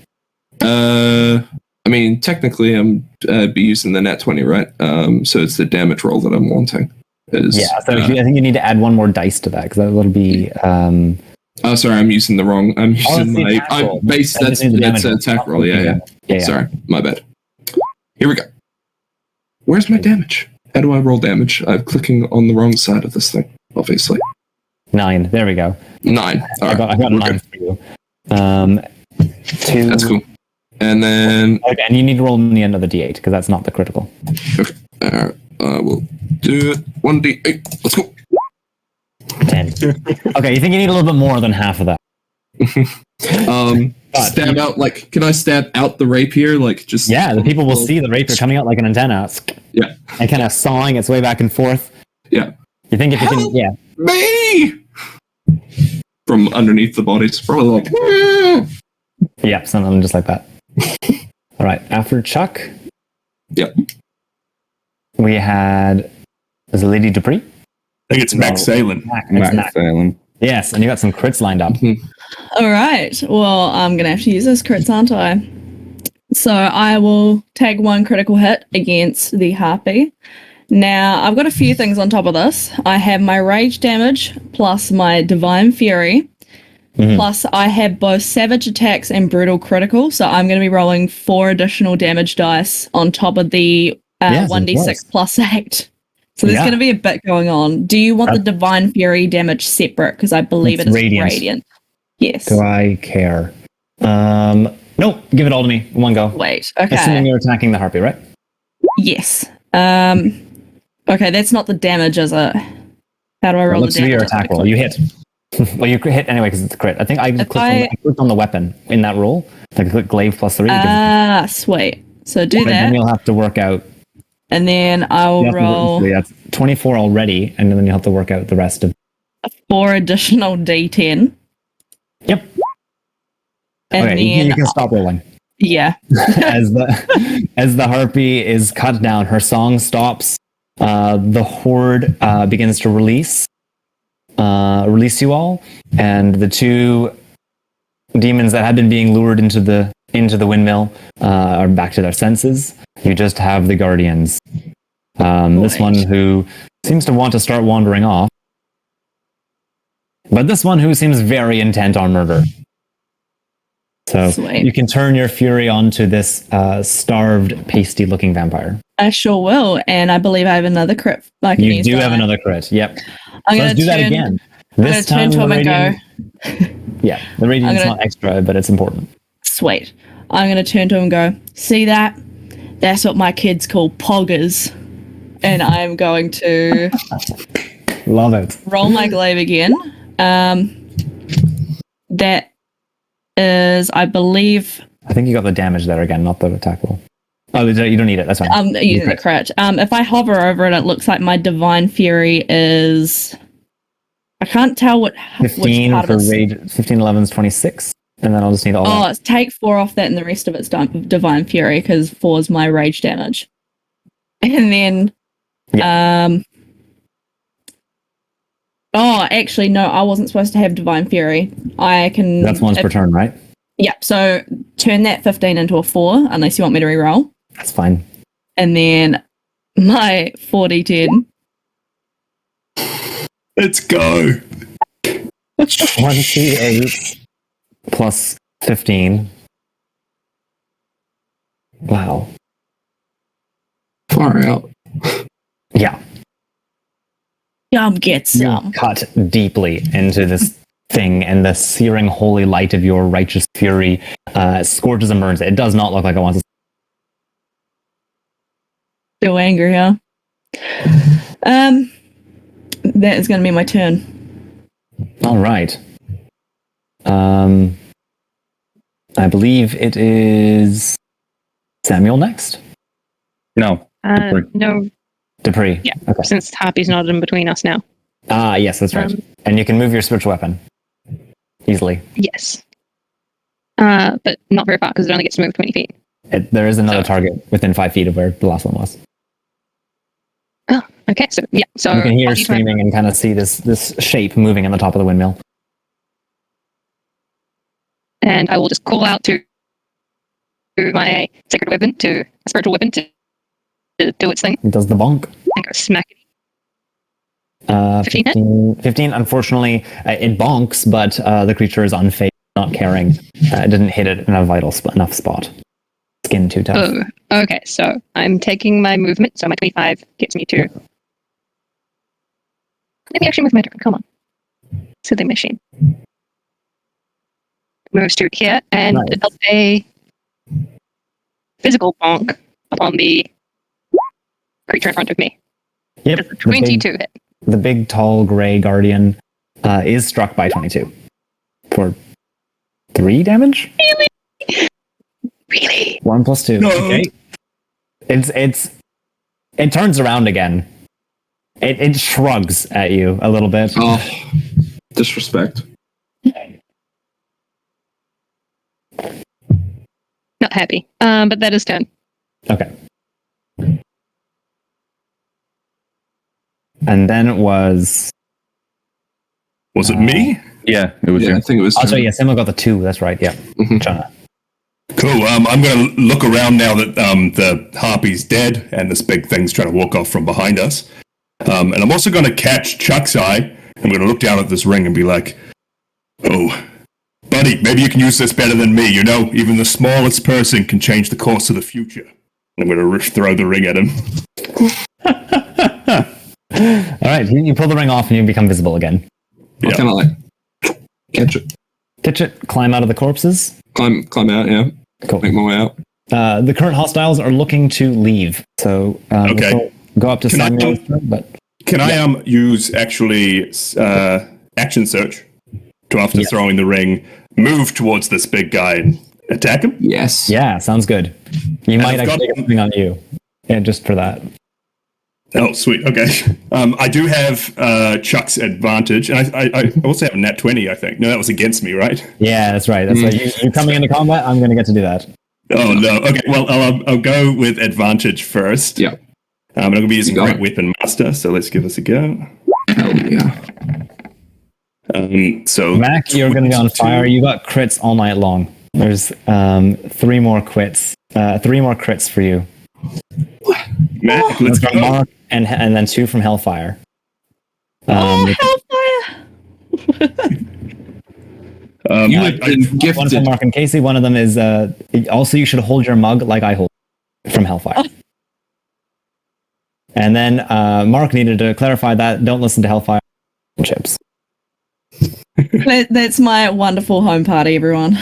I mean, technically, I'm be using the nat 20, right? So it's the damage roll that I'm wanting. Yeah, so I think you need to add one more dice to that because that'll be. Oh, sorry, I'm using the wrong. I'm using my base. That's an attack roll. Yeah. Sorry, my bad. Here we go. Where's my damage? How do I roll damage? I'm clicking on the wrong side of this thing, obviously. 9. There we go. 9. All right, I got 9 for you. 2. That's cool. And then... Okay, and you need to roll in the end of the D8, because that's not the critical. Okay. Alright, we'll do it. 1D8. Let's go. 10. Okay, you think you need a little bit more than half of that. Stab out, like, can I stab out the rapier? Like, just... Yeah, the people will see the rapier coming out like an antenna. Yeah. And kind of sawing its way back and forth. Yeah. You think if you can... Yeah. Me! From underneath the bodies. Probably like... Yeah, some of them just like that. All right, after Chuck... Yep. We had... Was it Lady Dupree? I think it's Mclellan. Mclellan. Yes, and you got some crits lined up. All right. Well, I'm going to have to use this crits, aren't I? So I will take 1 critical hit against the harpy. Now, I've got a few things on top of this. I have my rage damage plus my divine fury. Plus, I have both savage attacks and brutal critical. So I'm going to be rolling 4 additional damage dice on top of the 1d6 plus 8. So there's going to be a bit going on. Do you want the divine fury damage separate? Because I believe it is radiant. Yes. Do I care? Nope. Give it all to me in one go. Wait. Okay. Assuming you're attacking the harpy, right? Yes. Okay, that's not the damage, is it? How do I roll the damage? Your attack roll. You hit. Well, you hit anyway because it's a crit. I think I clicked on the weapon in that roll. Like click glaive plus 3. Sweet. So do that. Then you'll have to work out. And then I'll roll... That's 24 already, and then you'll have to work out the rest of... 4 additional d10. Yep. And okay, then... you can stop rolling. Yeah. as the harpy is cut down, her song stops. The horde begins to release you all, and the 2 demons that had been being lured into the windmill are back to their senses. You just have the guardians. This one who seems to want to start wandering off, but this one who seems very intent on murder. So you can turn your fury onto this starved, pasty-looking vampire. I sure will, and I believe I have another crit. You do have another crit. Yep. Let's do that again. This time to him and go. Yeah, the radiant's not extra, but it's important. Sweet. I'm going to turn to him and go, see that? That's what my kids call poggers. And I'm going to... Love it. Roll my glaive again. That is, I believe... I think you got the damage there again, not the attack roll. Oh, you don't need it. That's fine. I'm using the crit. If I hover over it, it looks like my divine fury is... I can't tell which 15 part for of rage. 15, 11 is 26. And then I'll just need all that. Take 4 off that and the rest of it's divine fury because 4 is my rage damage. And then... actually, no, I wasn't supposed to have divine fury. I can... That's once per turn, right? Yeah, so turn that 15 into a 4, unless you want me to reroll. That's fine. And then my 4d10. Let's go. 28 plus 15. Wow. Far out. Yeah. Get some. Cut deeply into this thing, and the searing holy light of your righteous fury scorches and burns it. It does not look like it wants to. Still angry, huh? That is going to be my turn. All right. I believe it is Samuel next. No. No. Dupree. Yeah. Okay. Since Happy's not in between us now. Ah, yes, that's right. And you can move your spiritual weapon easily. Yes. But not very far because it only gets to move 20 feet. There is another target within 5 feet of where the last one was. Oh, okay. So, yeah. So You can hear I'll use my- screaming and kind of see this shape moving on the top of the windmill. And I will just call out to my sacred weapon, to a spiritual weapon, to do its thing. It does the bonk. And go smack it. 15. Unfortunately, it bonks, but the creature is unfazed, not caring. It didn't hit it in a vital enough spot. Skin too tough. Oh, okay. So I'm taking my movement. So my 25 gets me to. Let me actually move my turn. Come on. Silly machine. Moves to here, and Nice. it does a physical bonk upon the creature in front of me. Yep. Does a 22 hit. The big, tall, gray guardian is struck by 22 for 3 damage. Really? 1 plus 2. No. Okay. It turns around again. It shrugs at you a little bit. Oh, disrespect. Not happy. But that is 10. Okay. And then it was. Was it me? Yeah, it was Yeah, you. I think it was. Oh, sorry, yeah, Simo got the 2. That's right. Yeah. Mhm. Chana. Cool. I'm going to look around now that the harpy's dead and this big thing's trying to walk off from behind us. And I'm also going to catch Chuck's eye. I'm going to look down at this ring and be like, "Oh, buddy, maybe you can use this better than me. You know, even the smallest person can change the course of the future." I'm going to throw the ring at him. All right, you pull the ring off and you become visible again. I Yeah. kind of like catch it, Pitch it, climb out of the corpses. climb out. Yeah, Cool. make my way out. The current hostiles are looking to leave, so Okay. we'll go up to Can I- Samuel. But Can I use actually action search to, after throwing the ring, move towards this big guy and attack him? Yes. yeah, sounds good. You might I've got- actually get something on you. Yeah, just for that. Oh, sweet. Okay. I do have Chuck's advantage, and I also have a nat 20, I think. No, that was against me, right? Yeah, that's right. That's right. You coming into combat, I'm going to get to do that. Oh, no. Okay, well, I'll go with advantage first. Yeah. I'm going to be using You got Great Weapon Master, so let's give this a go. Hell yeah. So Mac, you're going to be on 22. fire. You got crits all night long. There's 3 more quits. 3 more crits for you. Mac, let's From go. Mark and then 2 from Hellfire. Hellfire! You have been One from gifted. Mark and Casey. One of them is also you should hold your mug like I hold from Hellfire. And then Mark needed to clarify that. Don't listen to Hellfire chips. That's my wonderful home party, everyone.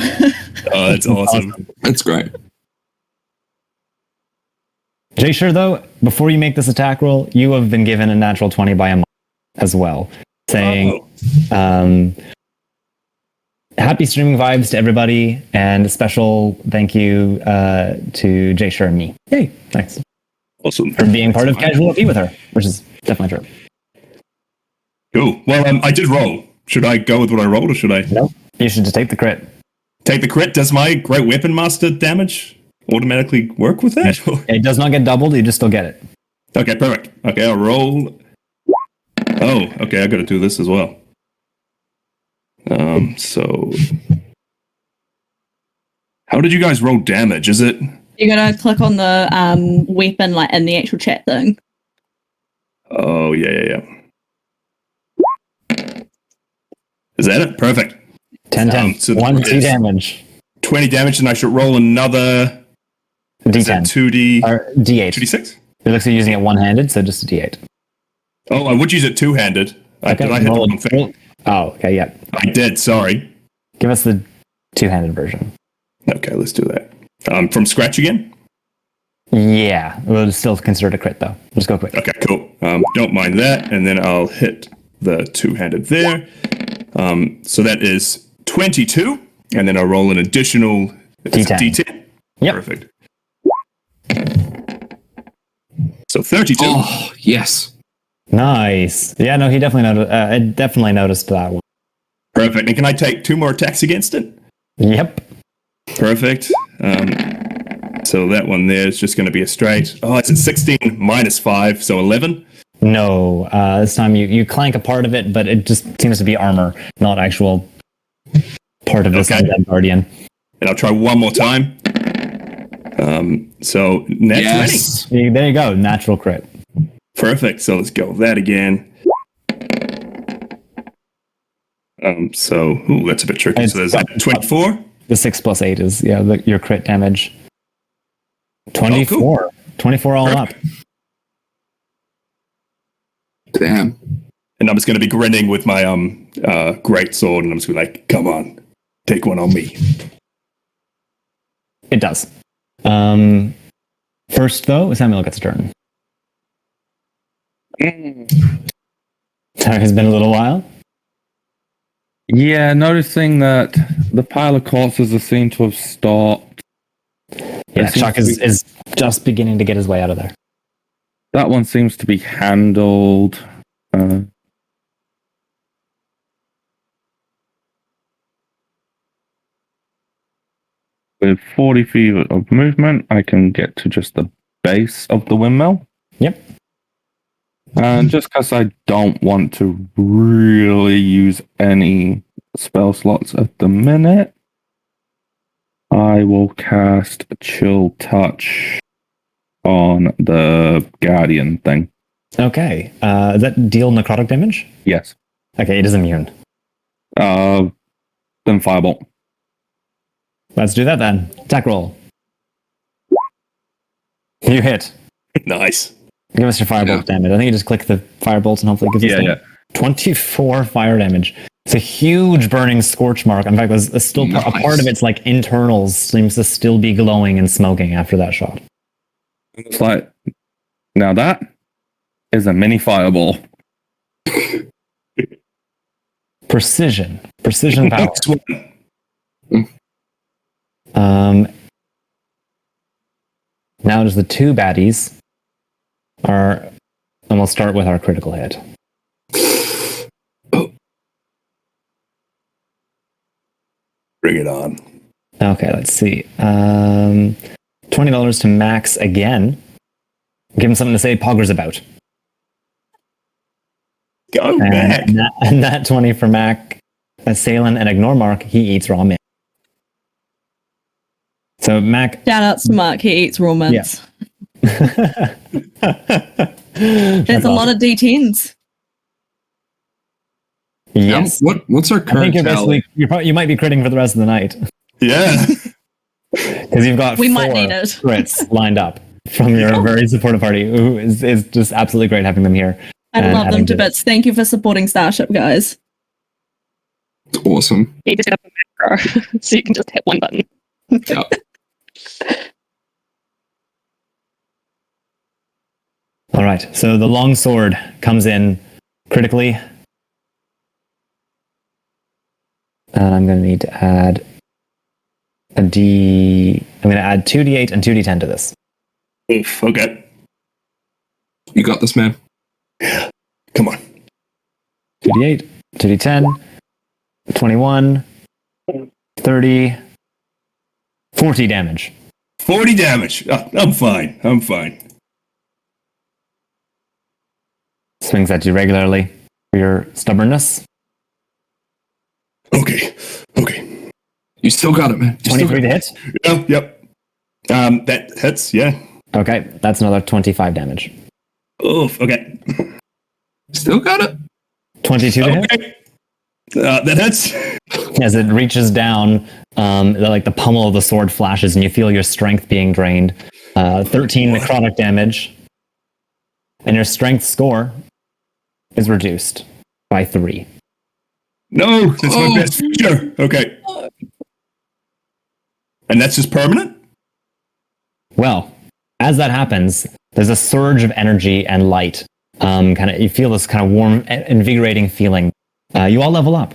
Oh, that's awesome. That's great. Jasher, though, before you make this attack roll, you have been given a natural 20 by a Mark as well, saying, happy streaming vibes to everybody, and a special thank you to Jasher and me. Yay, thanks. Awesome. For being part of Casual OP with her, which is definitely true. Cool. Well, I did roll. Should I go with what I rolled, or should I Nope. You should just take the crit. take the crit? Does my Great Weapon Master damage automatically work with that? It does not get doubled, you just still get it. Okay, perfect. Okay, I'll roll. Oh, okay, I gotta do this as well. So how did you guys roll damage? Is it? You gotta click on the weapon like in the actual chat thing. Oh, yeah. Is that it? Perfect. 10, so 1, it 2 is damage. 20 damage, and I should roll another. Is that D10. 2d? Or D8. 2d6? It looks like you're using it one-handed, so just a D8. Oh, I would use it two-handed. Did I hit the roll- wrong thing? roll- Oh, okay, yeah. I did. Sorry. Give us the two-handed version. Okay, let's do that. From scratch again. Yeah, we'll still consider it a crit, though. Just go quick. Okay, cool. Don't mind that, and then I'll hit the two-handed there. So that is 22, and then I'll roll an additional D10. D10. Yep. Perfect. So 32. Oh, yes. Nice. Yeah, no, he definitely noticed that one. Perfect. And can I take 2 more attacks against it? Yep. Perfect. So that one there is just going to be a straight. Oh, it's at 16 minus 5, so 11. No, this time you clank a part of it, but it just seems to be armor, not actual part of this undead guardian. And I'll try one more time. So next 20. There you go, natural crit. Perfect. So let's go with that again. That's a bit tricky. So there's 24. The 6 plus 8 is your crit damage. 24. Oh, cool. 24 all up. Damn. And I'm just going to be grinning with my great sword, and I'm just going to be like, come on, take one on me. It does. First, though, Samuel gets a turn. Sorry, it's been a little while. Yeah, noticing that the pile of corpses seem to have stopped. Yeah, Chuck is just beginning to get his way out of there. That one seems to be handled. With 40 feet of movement, I can get to just the base of the windmill. Yep. And just because I don't want to really use any spell slots at the minute, I will cast Chill Touch on the Guardian thing. Okay. Does that deal necrotic damage? Yes. Okay, it is immune. Then Firebolt. Let's do that then. Attack roll. You hit. Nice. Give us your firebolt damage. I think you just click the firebolt and hopefully it gives us 24 fire damage. It's a huge burning scorch mark. In fact, there's still a part of its like internals seems to still be glowing and smoking after that shot. It's like, now that is a mini fireball. Precision power. Now just the 2 baddies and we'll start with our critical hit. Bring it on. Okay, let's see. $20 to Max again. Give him something to say Pogger's about. Go back. And that 20 for Mac. Assailant and ignore Mark. He eats raw mint. So Mac. Shout out to Mark. He eats raw mints. Yeah. There's a lot of D10s. Yes. What's our current I think tally? you might be critting for the rest of the night. Yeah. Because you've got 4 might need it. crits lined up from your very supportive party. Who is just absolutely great having them here. I love them to bits. Thank you for supporting Starship, guys. It's awesome. You just hit up a macro, so you can just hit one button. Yeah. All right, so the long sword comes in critically. And I'm going to need to add I'm going to add 2d8 and 2d10 to this. Oof, okay. You got this, man. Come on. 2d8, 2d10, 21, 30, 40 damage. 40 damage. Oh, I'm fine. Swings at you regularly for your stubbornness. Okay. You still got it, man. 23 to hit? Yep. That hits, yeah. Okay, that's another 25 damage. Oof, okay. Still got it. 22 to hit? Okay. That hits. As it reaches down, the pummel of the sword flashes and you feel your strength being drained. 13 necrotic damage. And your strength score is reduced by 3. No, that's my best feature. Okay. And that's just permanent? Well, as that happens, there's a surge of energy and light. You feel this kind of warm, invigorating feeling. You all level up.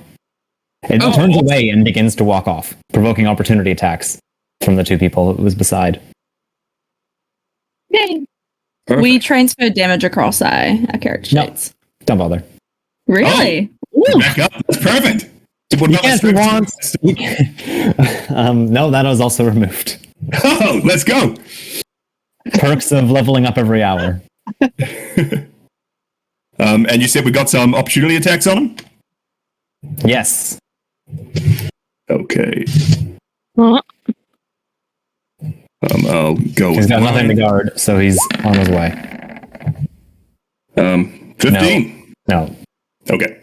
It turns away and begins to walk off, provoking opportunity attacks from the 2 people it was beside. Yay! We transfer damage across our character No. sheets. Don't bother. Really? Ooh, back up. That's perfect. What about Yes, my we strength? want. No, that was also removed. Oh, let's go. Perks of leveling up every hour. And you said we got some opportunity attacks on him? Yes. Okay. Uh, I'll go He's with got nothing to mine. guard, so he's on his way. 15. No. Okay.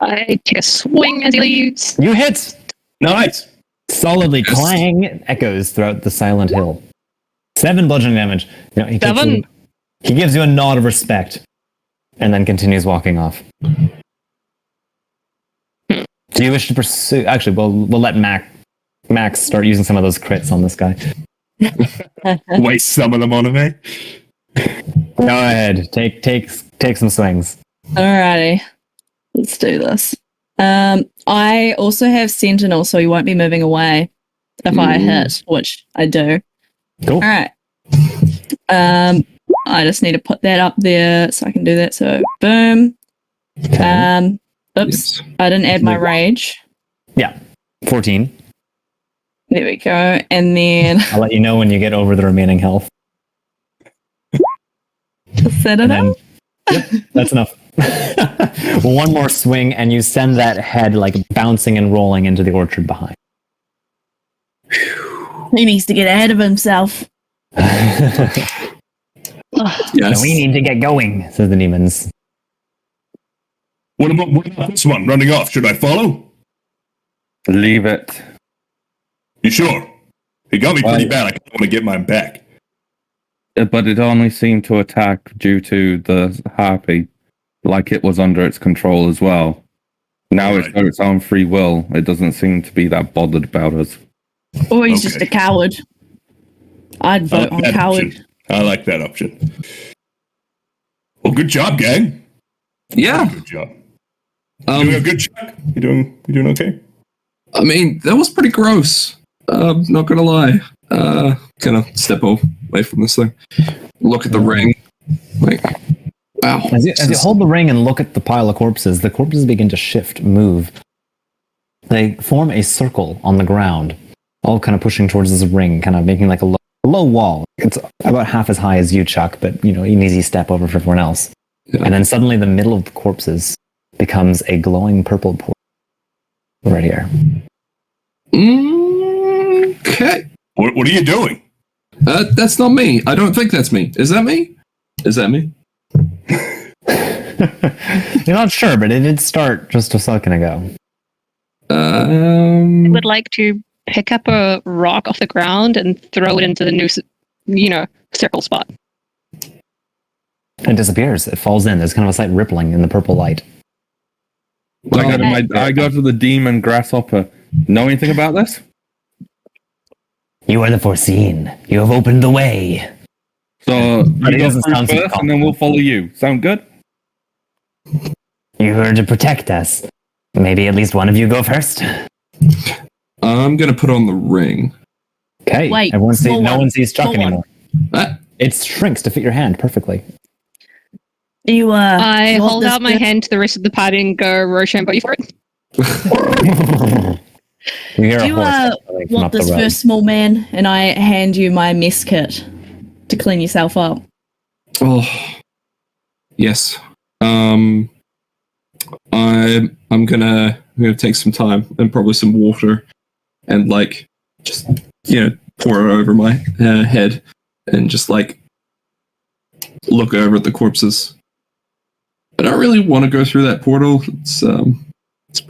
I take a swing as he leaves. You hit! Nice. Solidly Yes. clang echoes throughout the silent hill. 7 bludgeoning damage. You know, he gives you a nod of respect and then continues walking off. Do you wish to pursue? Actually, we'll let Max start using some of those crits on this guy. Waste some of them on him, eh? Go ahead. Take some swings. Alrighty. Let's do this. I also have Sentinel, so he won't be moving away if I hit, which I do. Cool. Alright. I just need to put that up there so I can do that. So boom. Oops. Yes. I didn't add my rage. Yeah. 14. There we go. And then I'll let you know when you get over the remaining health. set it And then, up. yep, that's enough. One more swing, and you send that head like bouncing and rolling into the orchard behind. He needs to get ahead of himself. Yes. We need to get going, says the demons. What about this one? Running off. Should I follow? Leave it. You sure? He got me pretty Well- bad. I kind of want to get mine back. But it only seemed to attack due to the harpy, like it was under its control as well. Now it's Right. got its own free will. It doesn't seem to be that bothered about us. Or he's just Okay. a coward. I'd I vote like on that coward. option. I like that option. Well, good job, gang. Yeah. Good job. You doing a good check? You doing okay? I mean, that was pretty gross. Not gonna lie. Gonna step away from this thing. Look at the ring. Like, wow. As you hold the ring and look at the pile of corpses, the corpses begin to shift, move. They form a circle on the ground, all kind of pushing towards this ring, kind of making like a low wall. It's about half as high as you, Chuck, but an easy step over for everyone else. Yeah. And then suddenly the middle of the corpses becomes a glowing purple pool. Right here. Okay. What are you doing? That's not me. I don't think that's me. Is that me? Is that me? You're not sure, but it did start just a second ago. I would like to pick up a rock off the ground and throw it into the new, circle spot. It disappears. It falls in. There's kind of a slight rippling in the purple light. I go to the demon grasshopper. Know anything about this? You are the foreseen. You have opened the way. So But you it go doesn't through sound too first, and then we'll follow you. Sound good? You are to protect us. Maybe at least one of you go first. I'm gonna put on the ring. Okay. Wait, Everyone sees, small no one. one sees Chuck Small one. anymore. It shrinks to fit your hand perfectly. You I want hold this out my bit? hand to the rest of the party and go, Rochambeau, you for it. You hear Do a you horse coming from want up the this road. first, small man? And I hand you my mess kit to clean yourself up. Oh, yes. I'm gonna take some time and probably some water and just pour it over my head and just look over at the corpses. I don't really want to go through that portal. It's I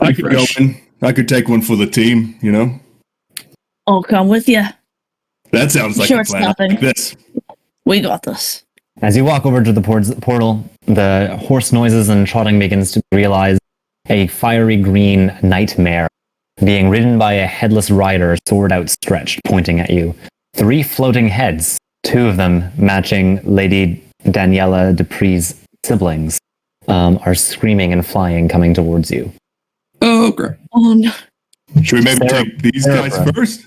pretty could go fresh. in. I could take one for the team. I'll come with you. That sounds like Sure, a it's plan. I nothing. like this. We got this. As you walk over to the portal, the horse noises and trotting begins to realize a fiery green nightmare being ridden by a headless rider, sword outstretched, pointing at you. 3 floating heads, 2 of them matching Lady Daniela Dupree's siblings, are screaming and flying, coming towards you. Oh, great. Oh no. Should we maybe Sarah- take these Sarah guys Brown. first?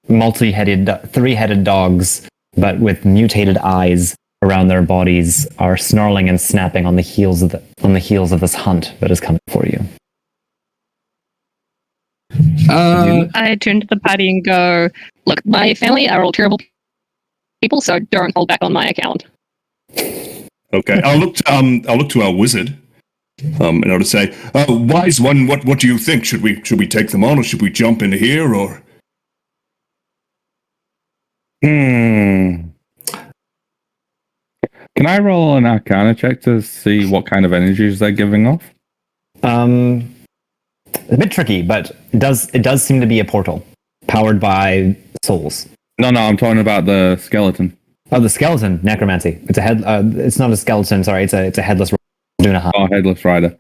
Multi-headed, 3-headed dogs but with mutated eyes around their bodies, are snarling and snapping on the heels of this hunt that is coming for you. I turn to the party and go, look, my family are all terrible people, so don't hold back on my account. Okay, I'll look to our wizard. In order to say, wise one, what do you think? Should we take them on, or should we jump into here, or? Can I roll an Arcana check to see what kind of energies they're giving off? A bit tricky, but it does seem to be a portal powered by souls. No, I'm talking about the skeleton. Oh, the skeleton necromancy. It's a head. It's not a skeleton. Sorry, it's a headless. Doing a hunt. Oh, headless rider.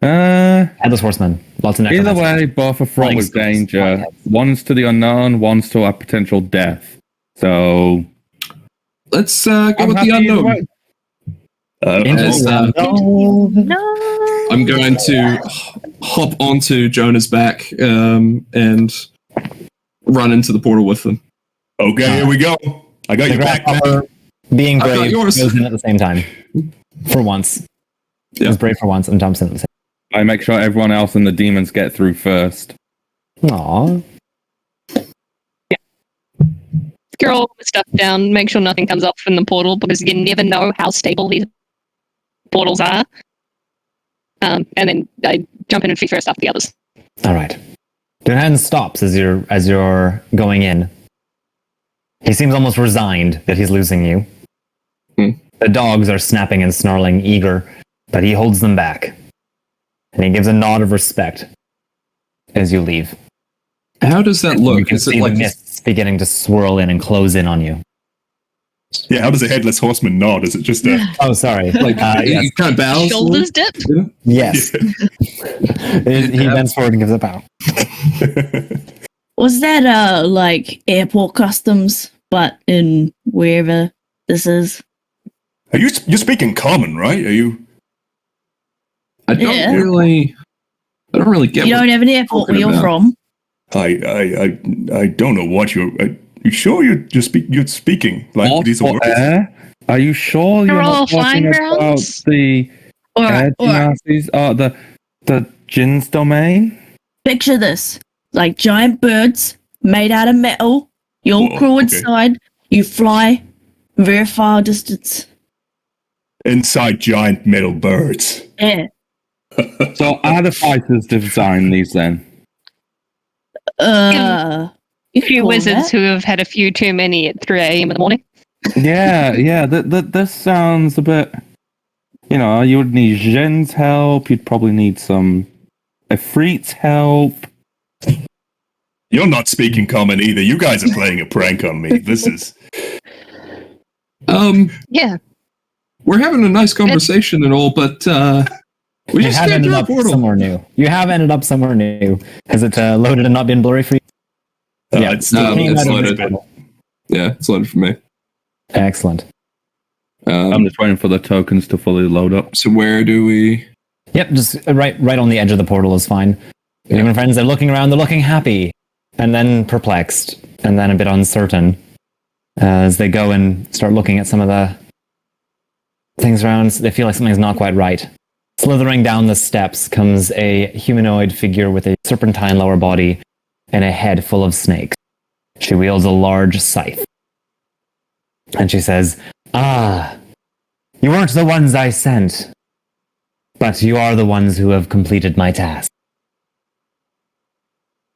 Headless horseman. Lots of necromancy. Either way, both are fraught with danger. One's to the unknown, one's to a potential death. So let's go with the unknown. No. I'm going to hop onto Jonah's back and run into the portal with them. Okay, here we go. I got your back. Being I've got brave yours. goes in at the same time. For once. Yeah. It was brave for once and jumps in at the same I make sure everyone else and the demons get through first. time. Aww. Secure all the stuff down, make sure nothing comes up from the portal, because you never know how stable these portals are. And then I jump in and feed first after the others. Alright. Duhan stops as you're going in. He seems almost resigned that he's losing you. The dogs are snapping and snarling, eager, but he holds them back. And he gives a nod of respect as you leave. How does that You look? can Is see it like the mists beginning to swirl in and close in on you. Yeah, how does a headless horseman nod? Is it just a... Oh, sorry. like Yes. he kind of bows? Shoulders dip? Yes. He bends forward and gives a bow. Was that like airport customs, but in wherever this is? You're speaking common, right? Are you... I don't Yeah. really get. You what don't have an airport where talking you're about. from. I don't know what you're... you sure you're speaking like these are Awful words? air? Are you sure They're you're all not talking flying about grounds? the All right, air all right. genasi? Oh, the Jin's domain? Picture this: like giant birds made out of metal. You all Whoa, crawl okay. inside. You fly very far distance. Inside giant metal birds. Yeah. So are the fighters design these then? You A few call wizards that? who have had a few too many at 3 a.m. in the morning. Yeah. This sounds a bit. You know, you would need Jin's help. You'd probably need some Ifrit's help. You're not speaking common either. You guys are playing a prank on me. This is... Yeah. We're having a nice conversation and all, but we You just have came ended through a up portal. somewhere new. You have ended up somewhere new. Has it loaded and not been blurry for you? it's still... Came it's out of this loaded. portal. Yeah, it's loaded for me. Excellent. I'm just waiting for the tokens to fully load up. So where do we? Yep, just right on the edge of the portal is fine. Your human friends, they're looking around, they're looking happy, and then perplexed, and then a bit uncertain as they go and start looking at some of the things around. They feel like something's not quite right. Slithering down the steps comes a humanoid figure with a serpentine lower body and a head full of snakes. She wields a large scythe. And she says, "Ah, you weren't the ones I sent, but you are the ones who have completed my task.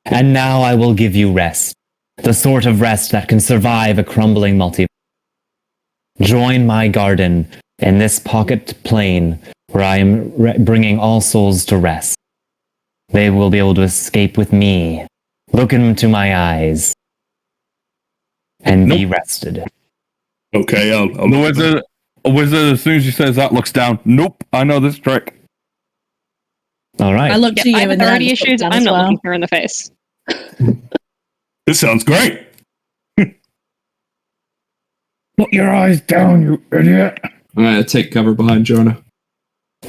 And now I will give you rest, the sort of rest that can survive a crumbling multiverse. Join my garden in this pocket plane where I am bringing all souls to rest. They will be able to escape with me. Look into my eyes and be rested." Okay, I'll The wizard, as soon as she says that, looks down. Nope, I know this trick. All right. I look to you I have and then authority just look issues. down I'm as not well. looking her in the face. This sounds great. Put your eyes down, you idiot. I'm gonna take cover behind Jonah.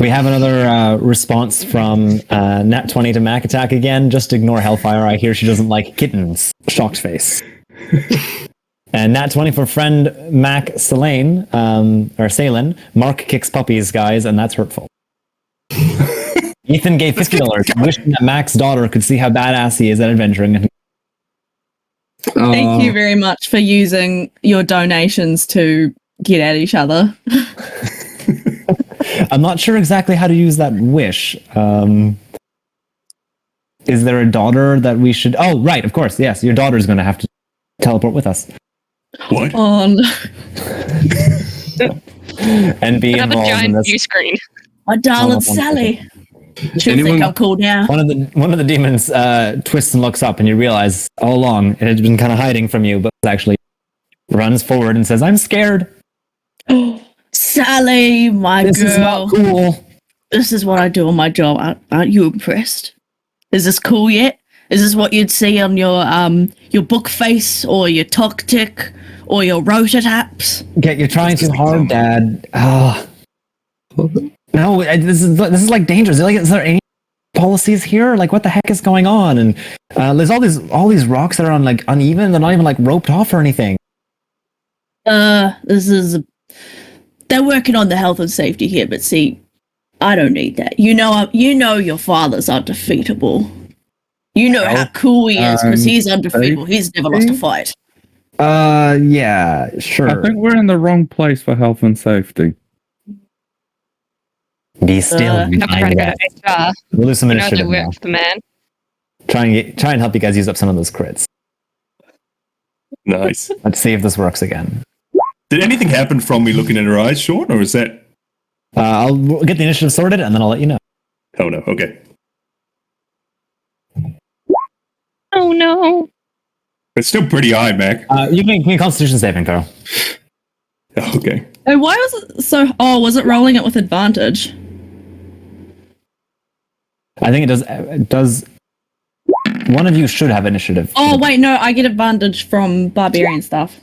We have another response from Nat 20 to Mac Attack again. Just ignore Hellfire. I hear she doesn't like kittens. Shocked face. And that's 20 for friend Salin. Mark kicks puppies, guys, and that's hurtful. Ethan gave $50, wishing that Mac's daughter could see how badass he is at adventuring. Thank you very much for using your donations to get at each other. I'm not sure exactly how to use that wish. Is there a daughter that we should... Oh, right, of course, yes. Your daughter's going to have to teleport with us. What? On And be Have a involved in giant this. view screen. my darling Sally. She'll Anyone- think I'm cool now. One of the demons twists and looks up, and you realize all along it had been kind of hiding from you, but actually runs forward and says, "I'm scared. Sally, my This is not girl. cool." This is what I do on my job. Aren't you impressed? Is this cool yet? Is this what you'd see on your book face or your talk tick or your rota taps? Okay, you're trying too hard, Dad. No, this is like dangerous. Is there any policies here? Like, what the heck is going on? And there's all these rocks that are on like uneven. They're not even like roped off or anything. This is. They're working on the health and safety here, but see, I don't need that. You know your father's undefeatable. You know how cool he is because he's undefeatable. He's never lost a fight. Yeah, sure. I think we're in the wrong place for health and safety. Be still. I'm not trying to go to HR. We'll do some You know, initiative to now. work for the man. Try and help you guys use up some of those crits. Nice. Let's see if this works again. Did anything happen from me looking in her eyes, Sean, or is that... I'll get the initiative sorted, and then I'll let you know. Oh, no. Okay. Oh no. It's still pretty high, Mac. You can make a Constitution saving throw. Okay. Oh, why was it so? Oh, was it rolling it with advantage? I think it does. It does. One of you should have initiative. Oh, wait, no, I get advantage from barbarian stuff.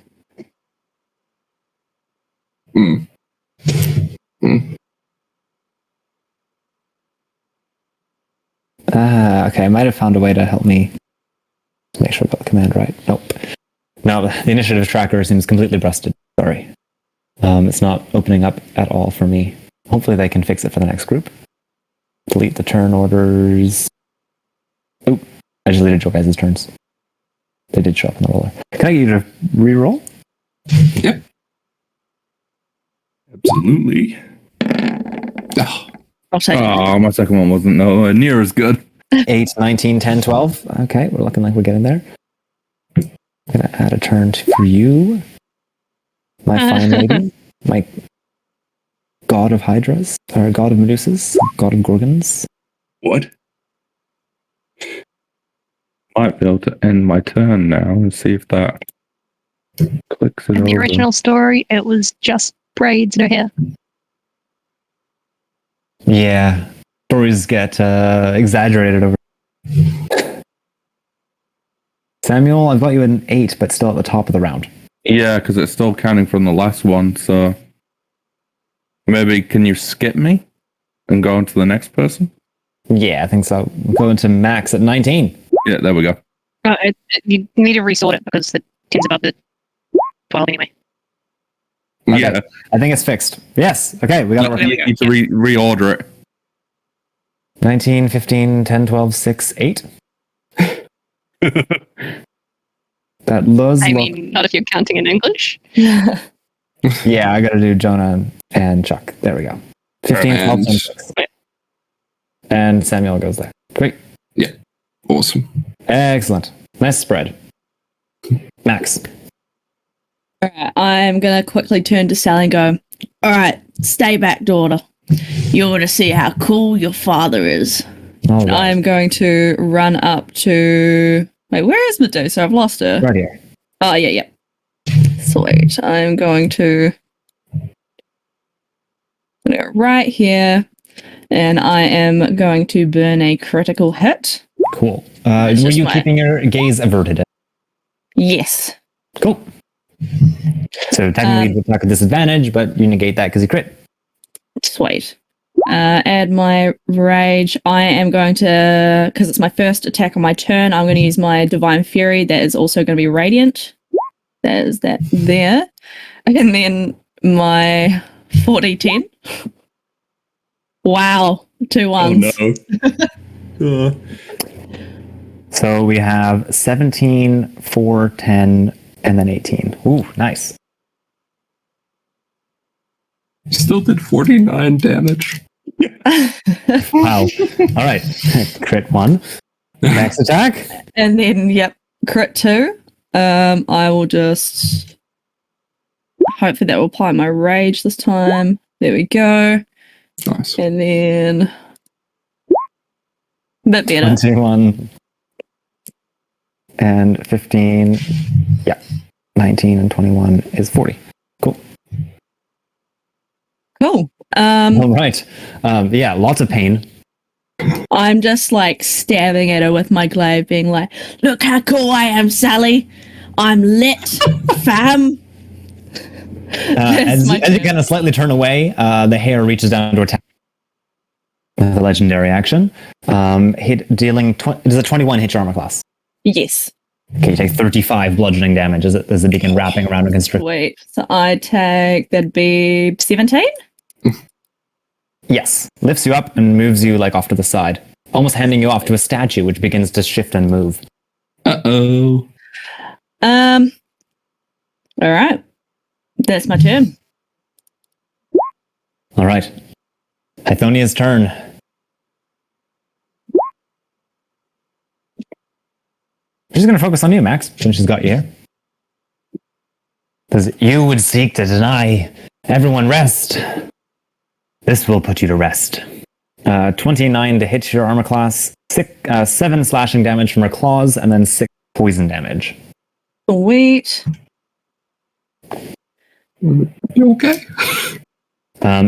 Okay. I might have found a way to help me make sure I got the command right. Nope. No, the initiative tracker seems completely busted. Sorry. It's not opening up at all for me. Hopefully they can fix it for the next group. Delete the turn orders. Oh, I just deleted your guys' turns. They did show up on the roller. Can I get you to re-roll? Yep. Absolutely. Oh, I'll take it. Oh, my second one wasn't nowhere near as good. 8, 19, 10, 12. Okay, we're looking like we're getting there. I'm going to add a turn for you. My fine lady. My god of hydras. Or god of Medusas. God of Gorgons. what? Might be able to end my turn now and see if that clicks it In the over. original story, it was just braids, no hair. Yeah. Stories get exaggerated over. Samuel, I've got you an 8, but still at the top of the round. Yeah, because it's still counting from the last one, so maybe can you skip me and go on to the next person? Yeah, I think so. We'll go into Max at 19. Yeah, there we go. You need to resort it because the 10's above the 12 anyway. Okay. Yeah, I think it's fixed. Yes. Okay, we got it you working. need to reorder it. 19, 15, 10, 12, 6, 8. That does I look... mean, not if you're counting in English. Yeah, I gotta do Jonah and Chuck. There we go. 15, 12, And- 10, 6. And Samuel goes there. Great. Awesome. Excellent. Nice spread. Max. Alright, I'm gonna quickly turn to Sally and go, alright, stay back, daughter. You're gonna see how cool your father is. All right. I'm going to run up to... Wait, where is Medusa? I've lost her. Right here. Oh, yeah. Sweet. I'm going to put it right here. And I am going to burn a critical hit. Cool. It's Were just you my- keeping your gaze averted? Yes. Cool. So technically it's not a disadvantage, but you negate that because you crit. Sweet. Add my rage. I am going to, because it's my first attack on my turn, I'm going to use my Divine Fury. That is also going to be radiant. There's that there. And then my 40-10. Wow. 2 ones. Oh no. So we have 17, 4, 10, and then 18. Ooh, nice. Still did 49 damage. Wow. All right. Crit 1. Next attack. And then, yep, crit 2. I will just... Hopefully that will apply my rage this time. There we go. Nice. And then... A bit better. 21 and 15. Yeah. 19 and 21 is 40. Cool. Cool. All right. Yeah, lots of pain. I'm just like stabbing at her with my glaive, being like, look how cool I am, Sally. I'm lit, fam. As you kind of slightly turn away, the hair reaches down to attack. The legendary action. Dealing does a 21 hit your armor class? Yes. Okay, you take 35 bludgeoning damage as it begin wrapping around and constrict. Wait, so I take, that'd be 17? Yes. Lifts you up and moves you like off to the side, almost handing you off to a statue which begins to shift and move. Uh-oh. All right. That's my turn. All right. Hythonia's turn. She's going to focus on you, Max, since she's got you here. Because you would seek to deny everyone rest. This will put you to rest. 29 to hit your armor class, 7 slashing damage from her claws, and then 6 poison damage. Sweet. You okay?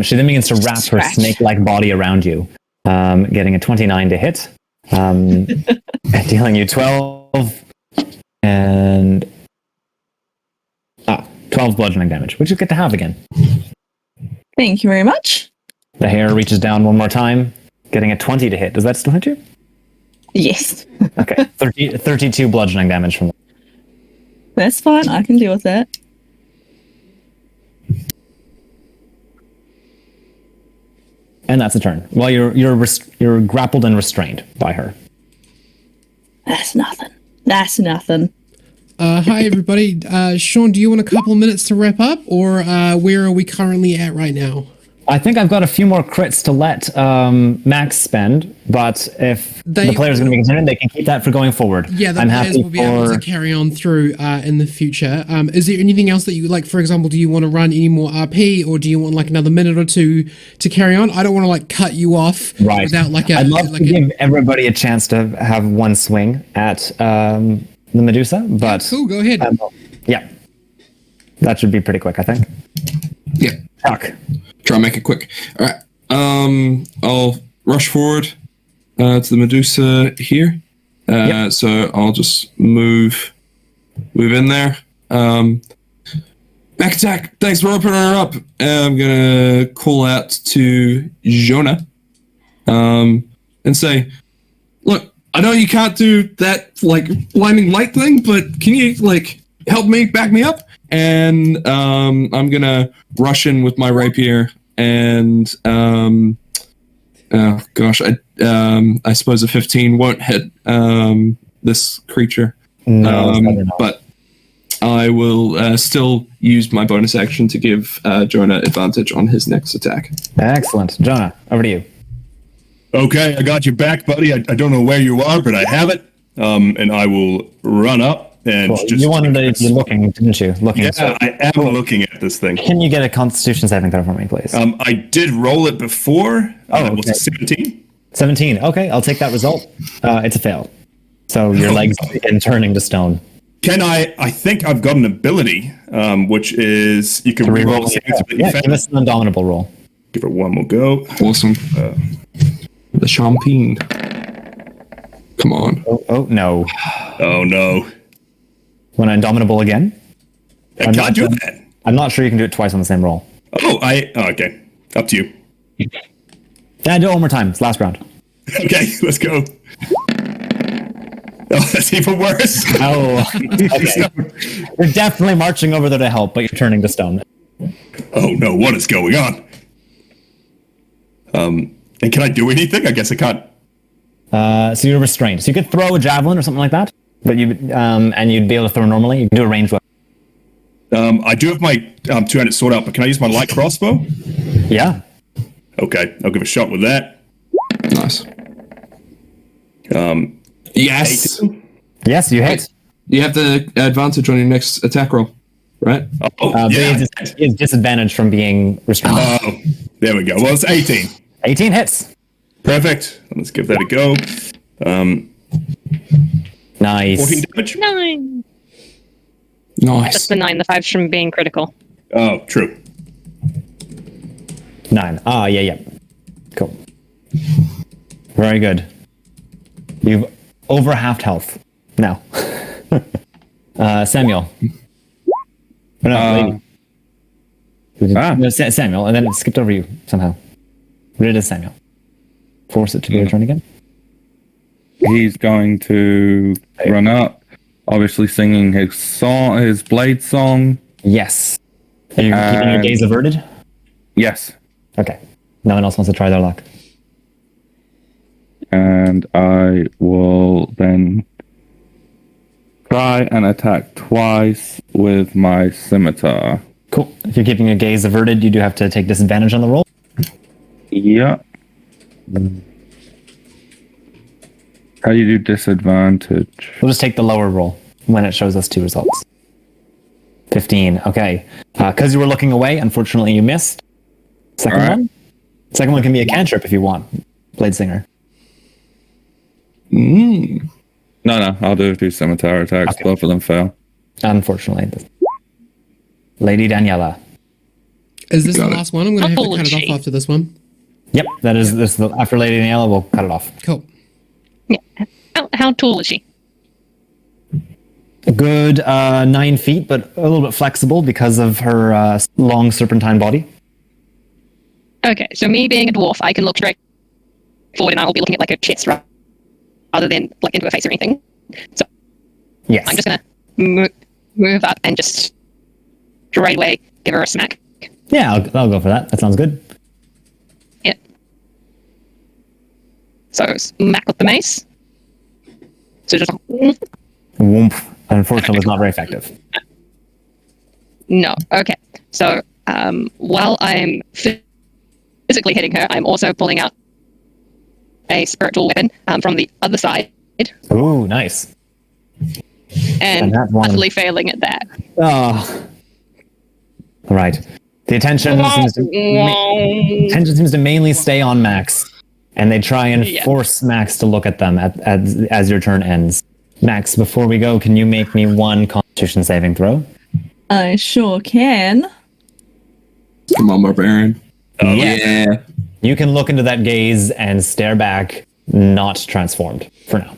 She then begins to wrap her snake-like body around you, getting a 29 to hit, dealing you 12 and 12 bludgeoning damage, which you get to have again. Thank you very much. The hair reaches down one more time, getting a 20 to hit. Does that still hit you? Yes. Okay, 32 bludgeoning damage from that. That's fine. I can deal with that. And that's a turn. Well, you're grappled and restrained by her. That's nothing. That's nothing. Hi, everybody. Sean, do you want a couple minutes to wrap up, or where are we currently at right now? I think I've got a few more crits to let Max spend, but if the players are going to be concerned, they can keep that for going forward. Yeah, the I'm players happy will be able to carry on through in the future. Is there anything else that you like? For example, do you want to run any more RP, or do you want like another minute or two to carry on? I don't want to like cut you off without like a. I'd love to give everybody a chance to have one swing at the Medusa, but cool. Go ahead. Yeah, that should be pretty quick, I think. Yeah. Talk. Try and make it quick. All right. I'll rush forward to the Medusa here. So I'll just move in there. Back attack. Thanks for opening her up. I'm gonna call out to Jonah, and say, "Look, I know you can't do that like blinding light thing, but can you like help me, back me up?" And I'm gonna rush in with my rapier, and oh gosh, I suppose a 15 won't hit this creature. No, but I will still use my bonus action to give Jonah advantage on his next attack. Excellent. Jonah, over to you. Okay, I got your back, buddy. I don't know where you are, but I have it. And I will run up and just... You wanted to be looking, didn't you? Yeah, I am looking at this thing. Can you get a Constitution saving throw for me, please? I did roll it before. Okay. Was it 17? 17. Okay, I'll take that result. It's a fail. So your legs begin turning to stone. Can I think I've got an ability, which is you can re-roll. reroll saves, but Yeah, give us an indomitable roll. Give it one more go. Awesome. The champagne. Come on. Oh no. Oh no. Want an indomitable again? I can't do that. I'm not sure you can do it twice on the same roll. Okay. Up to you. Yeah, do it one more time. It's last round. Okay, let's go. Oh, that's even worse. Oh, okay. You're definitely marching over there to help, but you're turning to stone. Oh no, what is going on? And can I do anything? I guess I can't. So you're restrained. So you could throw a javelin or something like that, but and you'd be able to throw normally. You can do a ranged weapon. I do have my two-handed sword out, but can I use my light crossbow? Yeah. Okay, I'll give a shot with that. Nice. Yes. 18. Yes, you hit. You have the advantage on your next attack roll, right? Oh, But yeah. he has disadvantage from being restrained. Oh, there we go. Well, it's 18. 18 hits. Perfect. Let's give that a go. 14 Nice. damage. 9. Nice. That's the 9. The 5's from being critical. Oh, true. 9. Ah, yeah. Cool. Very good. You've over halved health now. Samuel. Oh, no, lady. No, Samuel, and then it skipped over you somehow. Where is Samuel? Force it to be return again. He's going to run up, obviously singing his song, his blade song. Yes. Are you keeping your gaze averted? Yes. Okay. No one else wants to try their luck. And I will then try and attack twice with my scimitar. Cool. If you're keeping your gaze averted, you do have to take disadvantage on the roll. Yeah. How do you do disadvantage? We'll just take the lower roll when it shows us 2 results. 15. Okay. Because you were looking away, unfortunately you missed. Second All right. one? Second one can be a cantrip if you want. Blade Singer. No, I'll do 2 scimitar attacks. Okay. Both of them fail. Unfortunately. Lady Daniela. Is this Got the it. last one? I'm going to have to cut it Apology. off after this one. Yep, that is this. After Lady Daniela, we'll cut it off. Cool. Yeah. How tall is she? A good 9 feet, but a little bit flexible because of her long serpentine body. Okay, so me being a dwarf, I can look straight forward and I will be looking at like her chest rather than like into her face or anything. So Yes. I'm just gonna move up and just straight away give her a smack. Yeah, I'll go for that. That sounds good. Yeah. So smack with the mace. So just Whoomp. Unfortunately, it's not very effective. no. Okay. So while I'm physically hitting her, I'm also pulling out a spiritual weapon from the other side Ooh, nice. and that one- utterly failing at that. Oh. All right. The attention seems to mainly stay on Max, and they try and Yeah. force Max to look at them as your turn ends. Max, before we go, can you make me 1 Constitution saving throw? I sure can. Come on, barbarian. Oh, Yeah. You can look into that gaze and stare back, not transformed for now.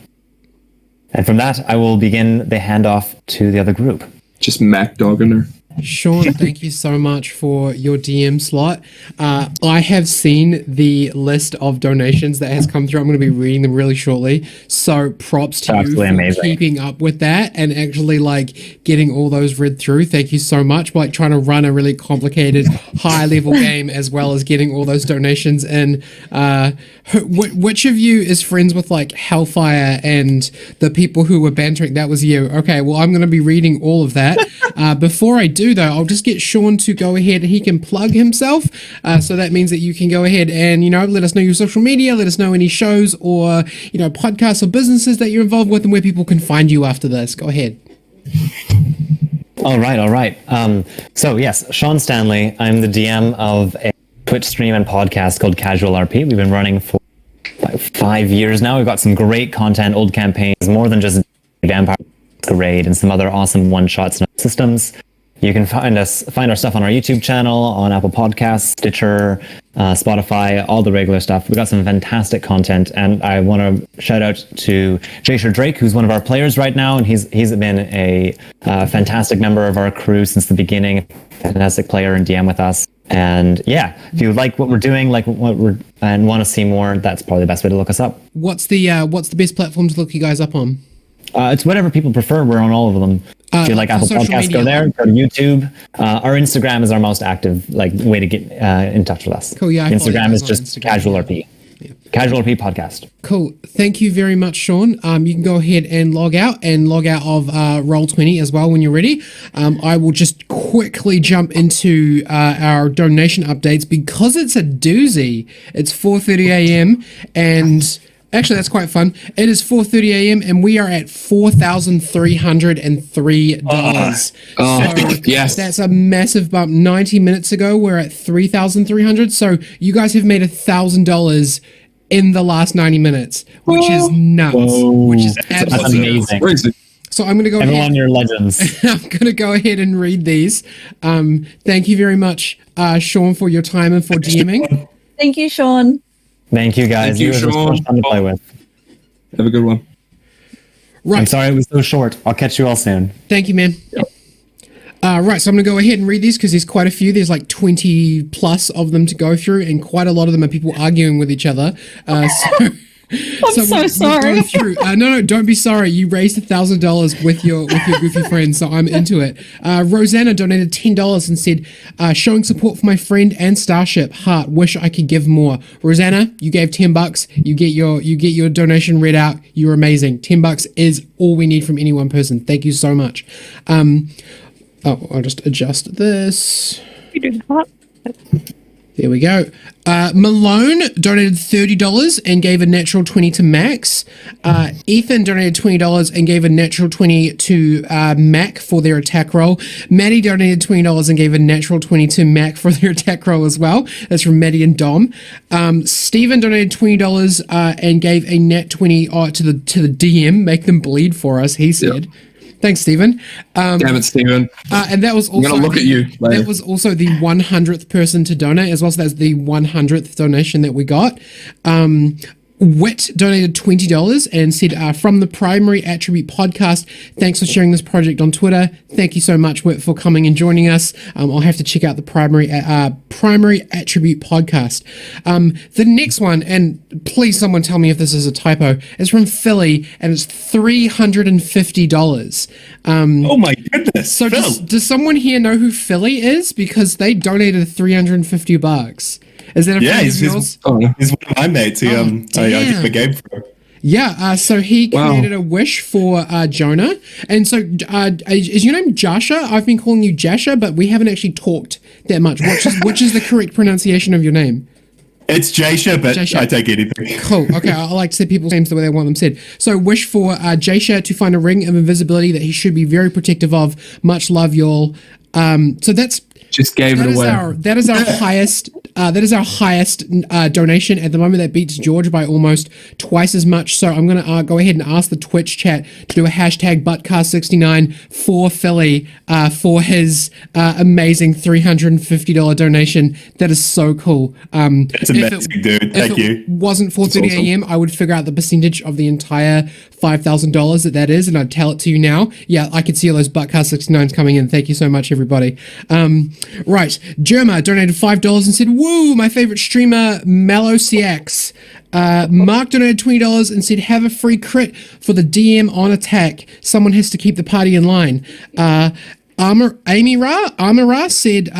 And from that, I will begin the handoff to the other group. Just Mac dogging her. Sean, thank you so much for your DM slot. I have seen the list of donations that has come through. I'm going to be reading them really shortly. So props to you Absolutely for amazing. keeping up with that and actually like getting all those read through. Thank you so much. Like trying to run a really complicated high level game as well as getting all those donations in. Which of you is friends with like Hellfire and the people who were bantering? That was you. Okay, well I'm going to be reading all of that. Before I do though, I'll just get Sean to go ahead and he can plug himself. So that means that you can go ahead and, let us know your social media, let us know any shows or, podcasts or businesses that you're involved with and where people can find you after this. Go ahead. All right. So yes, Sean Stanley. I'm the DM of a Twitch stream and podcast called Casual RP. We've been running for about 5 years now. We've got some great content, old campaigns, more than just Vampire Raid and some other awesome one-shots and systems. You can find our stuff on our YouTube channel, on Apple Podcasts, Stitcher, Spotify, all the regular stuff. We've got some fantastic content, and I want to shout out to Jasher Drake, who's one of our players right now, and he's been a fantastic member of our crew since the beginning, fantastic player and DM with us. And yeah, if you like what we're doing, and want to see more, that's probably the best way to look us up. What's the best platform to look you guys up on? It's whatever people prefer. We're on all of them. If you like Apple social Podcasts, media. go there. Go to YouTube. Our Instagram is our most active way to get in touch with us. Cool, yeah, I follow you Instagram guys is on just Instagram. Casual RP. Casual RP Podcast. Cool. Thank you very much, Sean. You can go ahead and log out of Roll20 as well when you're ready. I will just quickly jump into our donation updates because it's a doozy. It's 4:30 a.m. and actually that's quite fun. It is 4:30 a.m. and we are at $4,303. Yes. That's a massive bump. 90 minutes ago, we're at 3,300. So you guys have made $1,000 in the last 90 minutes, which is nuts. Which is That's absolutely nuts. amazing. Crazy. So I'm going to go Everyone, ahead. you're legends. I'm going to go ahead and read these. Thank you very much, Sean, for your time and for DMing. Thank you, Sean. Thank you, guys. Thank you, guys are so Sean. much fun to play with. Have a good one. I'm Right. sorry it was so short. I'll catch you all soon. Thank you, man. Right, so I'm going to go ahead and read these because there's quite a few. There's like 20 plus of them to go through, and quite a lot of them are people arguing with each other. I'm so sorry. No, don't be sorry. You raised $1,000 with your goofy friends, so I'm into it. Rosanna donated $10 and said, "Showing support for my friend and Starship. Heart. Wish I could give more." Rosanna, you gave $10. You get your donation read out. You're amazing. $10 is all we need from any one person. Thank you so much. I'll just adjust this. You do that. There we go. Malone donated $30 and gave a natural 20 to Max. Ethan donated $20 and gave a natural 20 to Mac for their attack roll. Maddie donated $20 and gave a natural 20 to Mac for their attack roll as well. That's from Maddie and Dom. Steven donated $20 and gave a nat 20 to the DM. Make them bleed for us, he said. Yep. Thanks, Stephen. Damn it, Steven. And that was also I'm gonna look at you later. That was also the 100th person to donate as well. So that's the 100th donation that we got. Wit donated $20 and said, "From the Primary Attribute Podcast, thanks for sharing this project on Twitter." Thank you so much, Wit, for coming and joining us. I'll have to check out the Primary Attribute Podcast. The next one, and please someone tell me if this is a typo, is from Philly, and it's $350. Oh my goodness. So Phil. does someone here know who Philly is? Because they donated $350. Is that a friend of yours? He's one of my mates. I did the game for. Yeah, so he created a wish for Jonah. And so is your name Jasher? I've been calling you Jasher, but we haven't actually talked that much. Which is the correct pronunciation of your name? It's Jasher, but Jasher. I take anything. Cool. Okay, I like to say people's names the way they want them said. So wish for Jasher to find a ring of invisibility that he should be very protective of. Much love, y'all. So that's... Just gave it away. That is our highest. That is our highest donation at the moment. That beats George by almost twice as much. So I'm gonna go ahead and ask the Twitch chat to do a hashtag Buttcast69 for Philly for his amazing $350 donation. That is so cool. It's amazing, dude. Thank you. If it wasn't 4:30 a.m., I would figure out the percentage of the entire $5,000 that is, and I'd tell it to you now. Yeah, I could see all those Buttcast69s coming in. Thank you so much, everybody. Right, Germa donated $5 and said, "Woo, my favorite streamer, Mclellan-Williams." Mark donated $20 and said, "Have a free crit for the DM on attack. Someone has to keep the party in line." Amira said,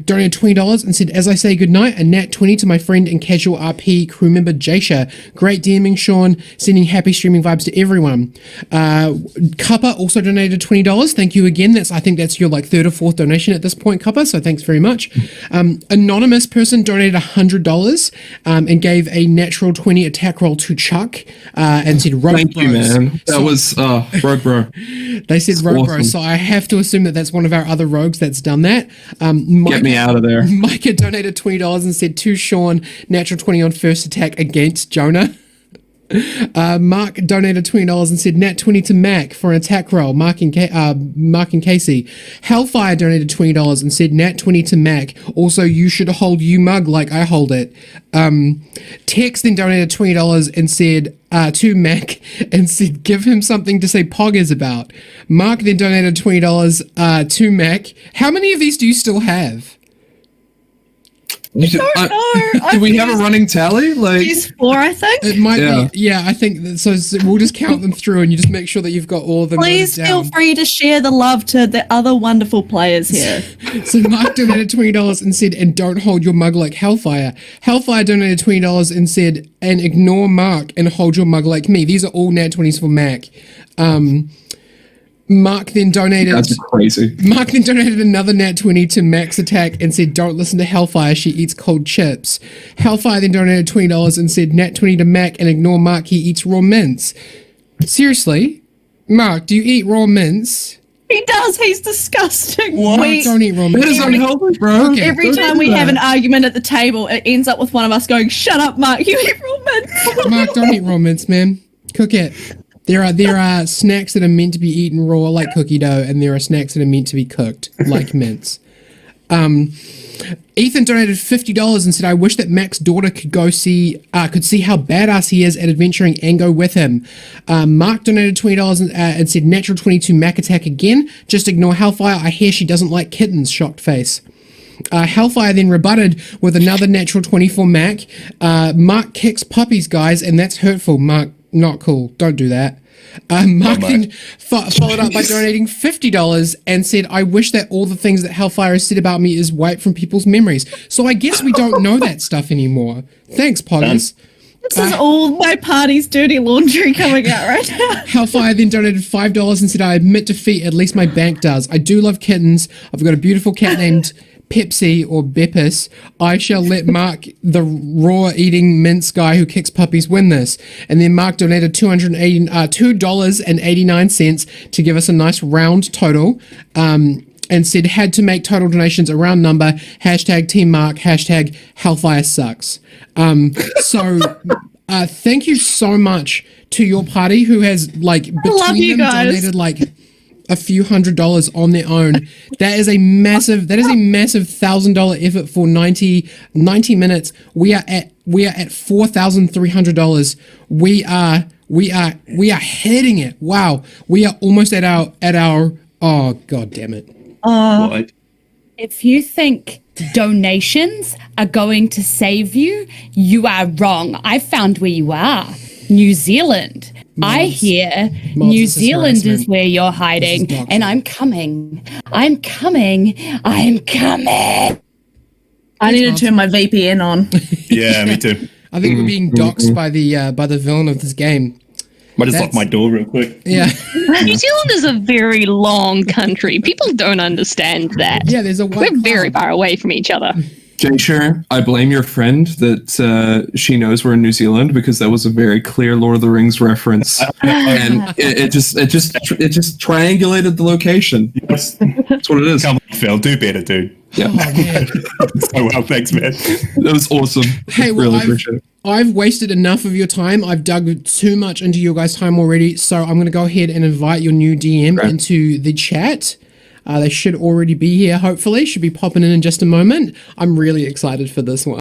donated $20 and said, "As I say goodnight, a nat 20 to my friend and casual RP crew member Jasher. Great DMing, Sean. Sending happy streaming vibes to everyone." Cuppa also donated $20. Thank you again. I think that's your third or fourth donation at this point, Cuppa. So thanks very much. Anonymous person donated $100 and gave a natural 20 attack roll to Chuck and said, "Rogue Thank bros." you, man. That was Rogue Bro. They said Rogue awesome. Bros. So I have to assume that that's one of our other rogues that's done that. Get me out of there. Micah donated $20 and said, "To Sean, natural 20 on first attack against Jonah." Mark donated $20 and said, "Nat 20 to Mac for an attack roll." Mark and Casey. Hellfire donated $20 and said, "Nat 20 to Mac. Also, you should hold you mug like I hold it." Tex then donated $20 and said to Mac and said, "Give him something to say Pog is about." Mark then donated $20 to Mac. How many of these do you still have? You should- don't know. do we have a running tally? Like, Use 4, I think. It might Yeah. be. Yeah, I think that, so. We'll just count them through, and you just make sure that you've got all of them. Please noted feel down. free to share the love to the other wonderful players here. So Mark donated $20 and said, "And don't hold your mug like Hellfire." Hellfire donated $20 and said, "And ignore Mark and hold your mug like me." These are all nat 20s for Mac. Mark then donated. that's crazy. Mark then donated another nat 20 to Max Attack and said, "Don't listen to Hellfire, she eats cold chips." Hellfire then donated $20 and said, "Nat 20 to Mac and ignore Mark, he eats raw mints." Seriously? Mark, do you eat raw mints? He does. He's disgusting. Mark, don't eat raw That mints. is unhealthy, bro. Okay. Every Don't time do we that. have an argument at the table, it ends up with one of us going, "Shut up, Mark, you eat raw mints." Mark, don't eat raw mints, man. Cook it. There are snacks that are meant to be eaten raw, like cookie dough, and there are snacks that are meant to be cooked, like mints. Ethan donated $50 and said, "I wish that Mac's daughter could see how badass he is at adventuring and go with him." Mark donated $20 and said, "Natural 22 Mac Attack again. Just ignore Hellfire. I hear she doesn't like kittens." Shocked face. Hellfire then rebutted with another natural 24 Mac. Mark kicks puppies, guys, and that's hurtful. Mark, not cool. Don't do that. Mark then followed up by donating $50 and said, "I wish that all the things that Hellfire has said about me is wiped from people's memories." So I guess we don't know that stuff anymore. Thanks, Poggers. This is all my party's dirty laundry coming out right now. Hellfire then donated $5 and said, "I admit defeat, at least my bank does. I do love kittens. I've got a beautiful cat named Pepsi or Beppis. I shall let Mark, the raw-eating mince guy who kicks puppies, win this." And then Mark donated $2.89 to give us a nice round total. And said, "Had to make total donations a round number. Hashtag Team Mark. Hashtag Hellfire sucks." Thank you so much to your party who has love between you them guys. donated a few $100s on their own. That is a massive $1,000 effort for 90 minutes. We are at $4,300. We are hitting it. Wow. We are almost at our oh god damn it. What? If you think donations are going to save you, you are wrong. I found where you are. New Zealand. I hear New this is Zealand is harassment. where you're hiding, This is doxing. and I'm coming. I'm coming. I'm coming. I need to turn my VPN on. Yeah, me too. I think we're being doxxed by the villain of this game. Might just lock That's- my door real quick. Yeah. New Zealand is a very long country. People don't understand that. Yeah, there's a white We're very cloud. far away from each other. Jasher, I blame your friend that she knows we're in New Zealand because that was a very clear Lord of the Rings reference, and it just triangulated the location. Yes. That's what it is. Come on, Phil, do better, dude. Yeah, Oh man. So well, thanks, man. that was awesome. Hey, well, really appreciate it. I've wasted enough of your time. I've dug too much into your guys' time already. So I'm going to go ahead and invite your new DM Right. into the chat. They should already be here, hopefully. Should be popping in just a moment. I'm really excited for this one.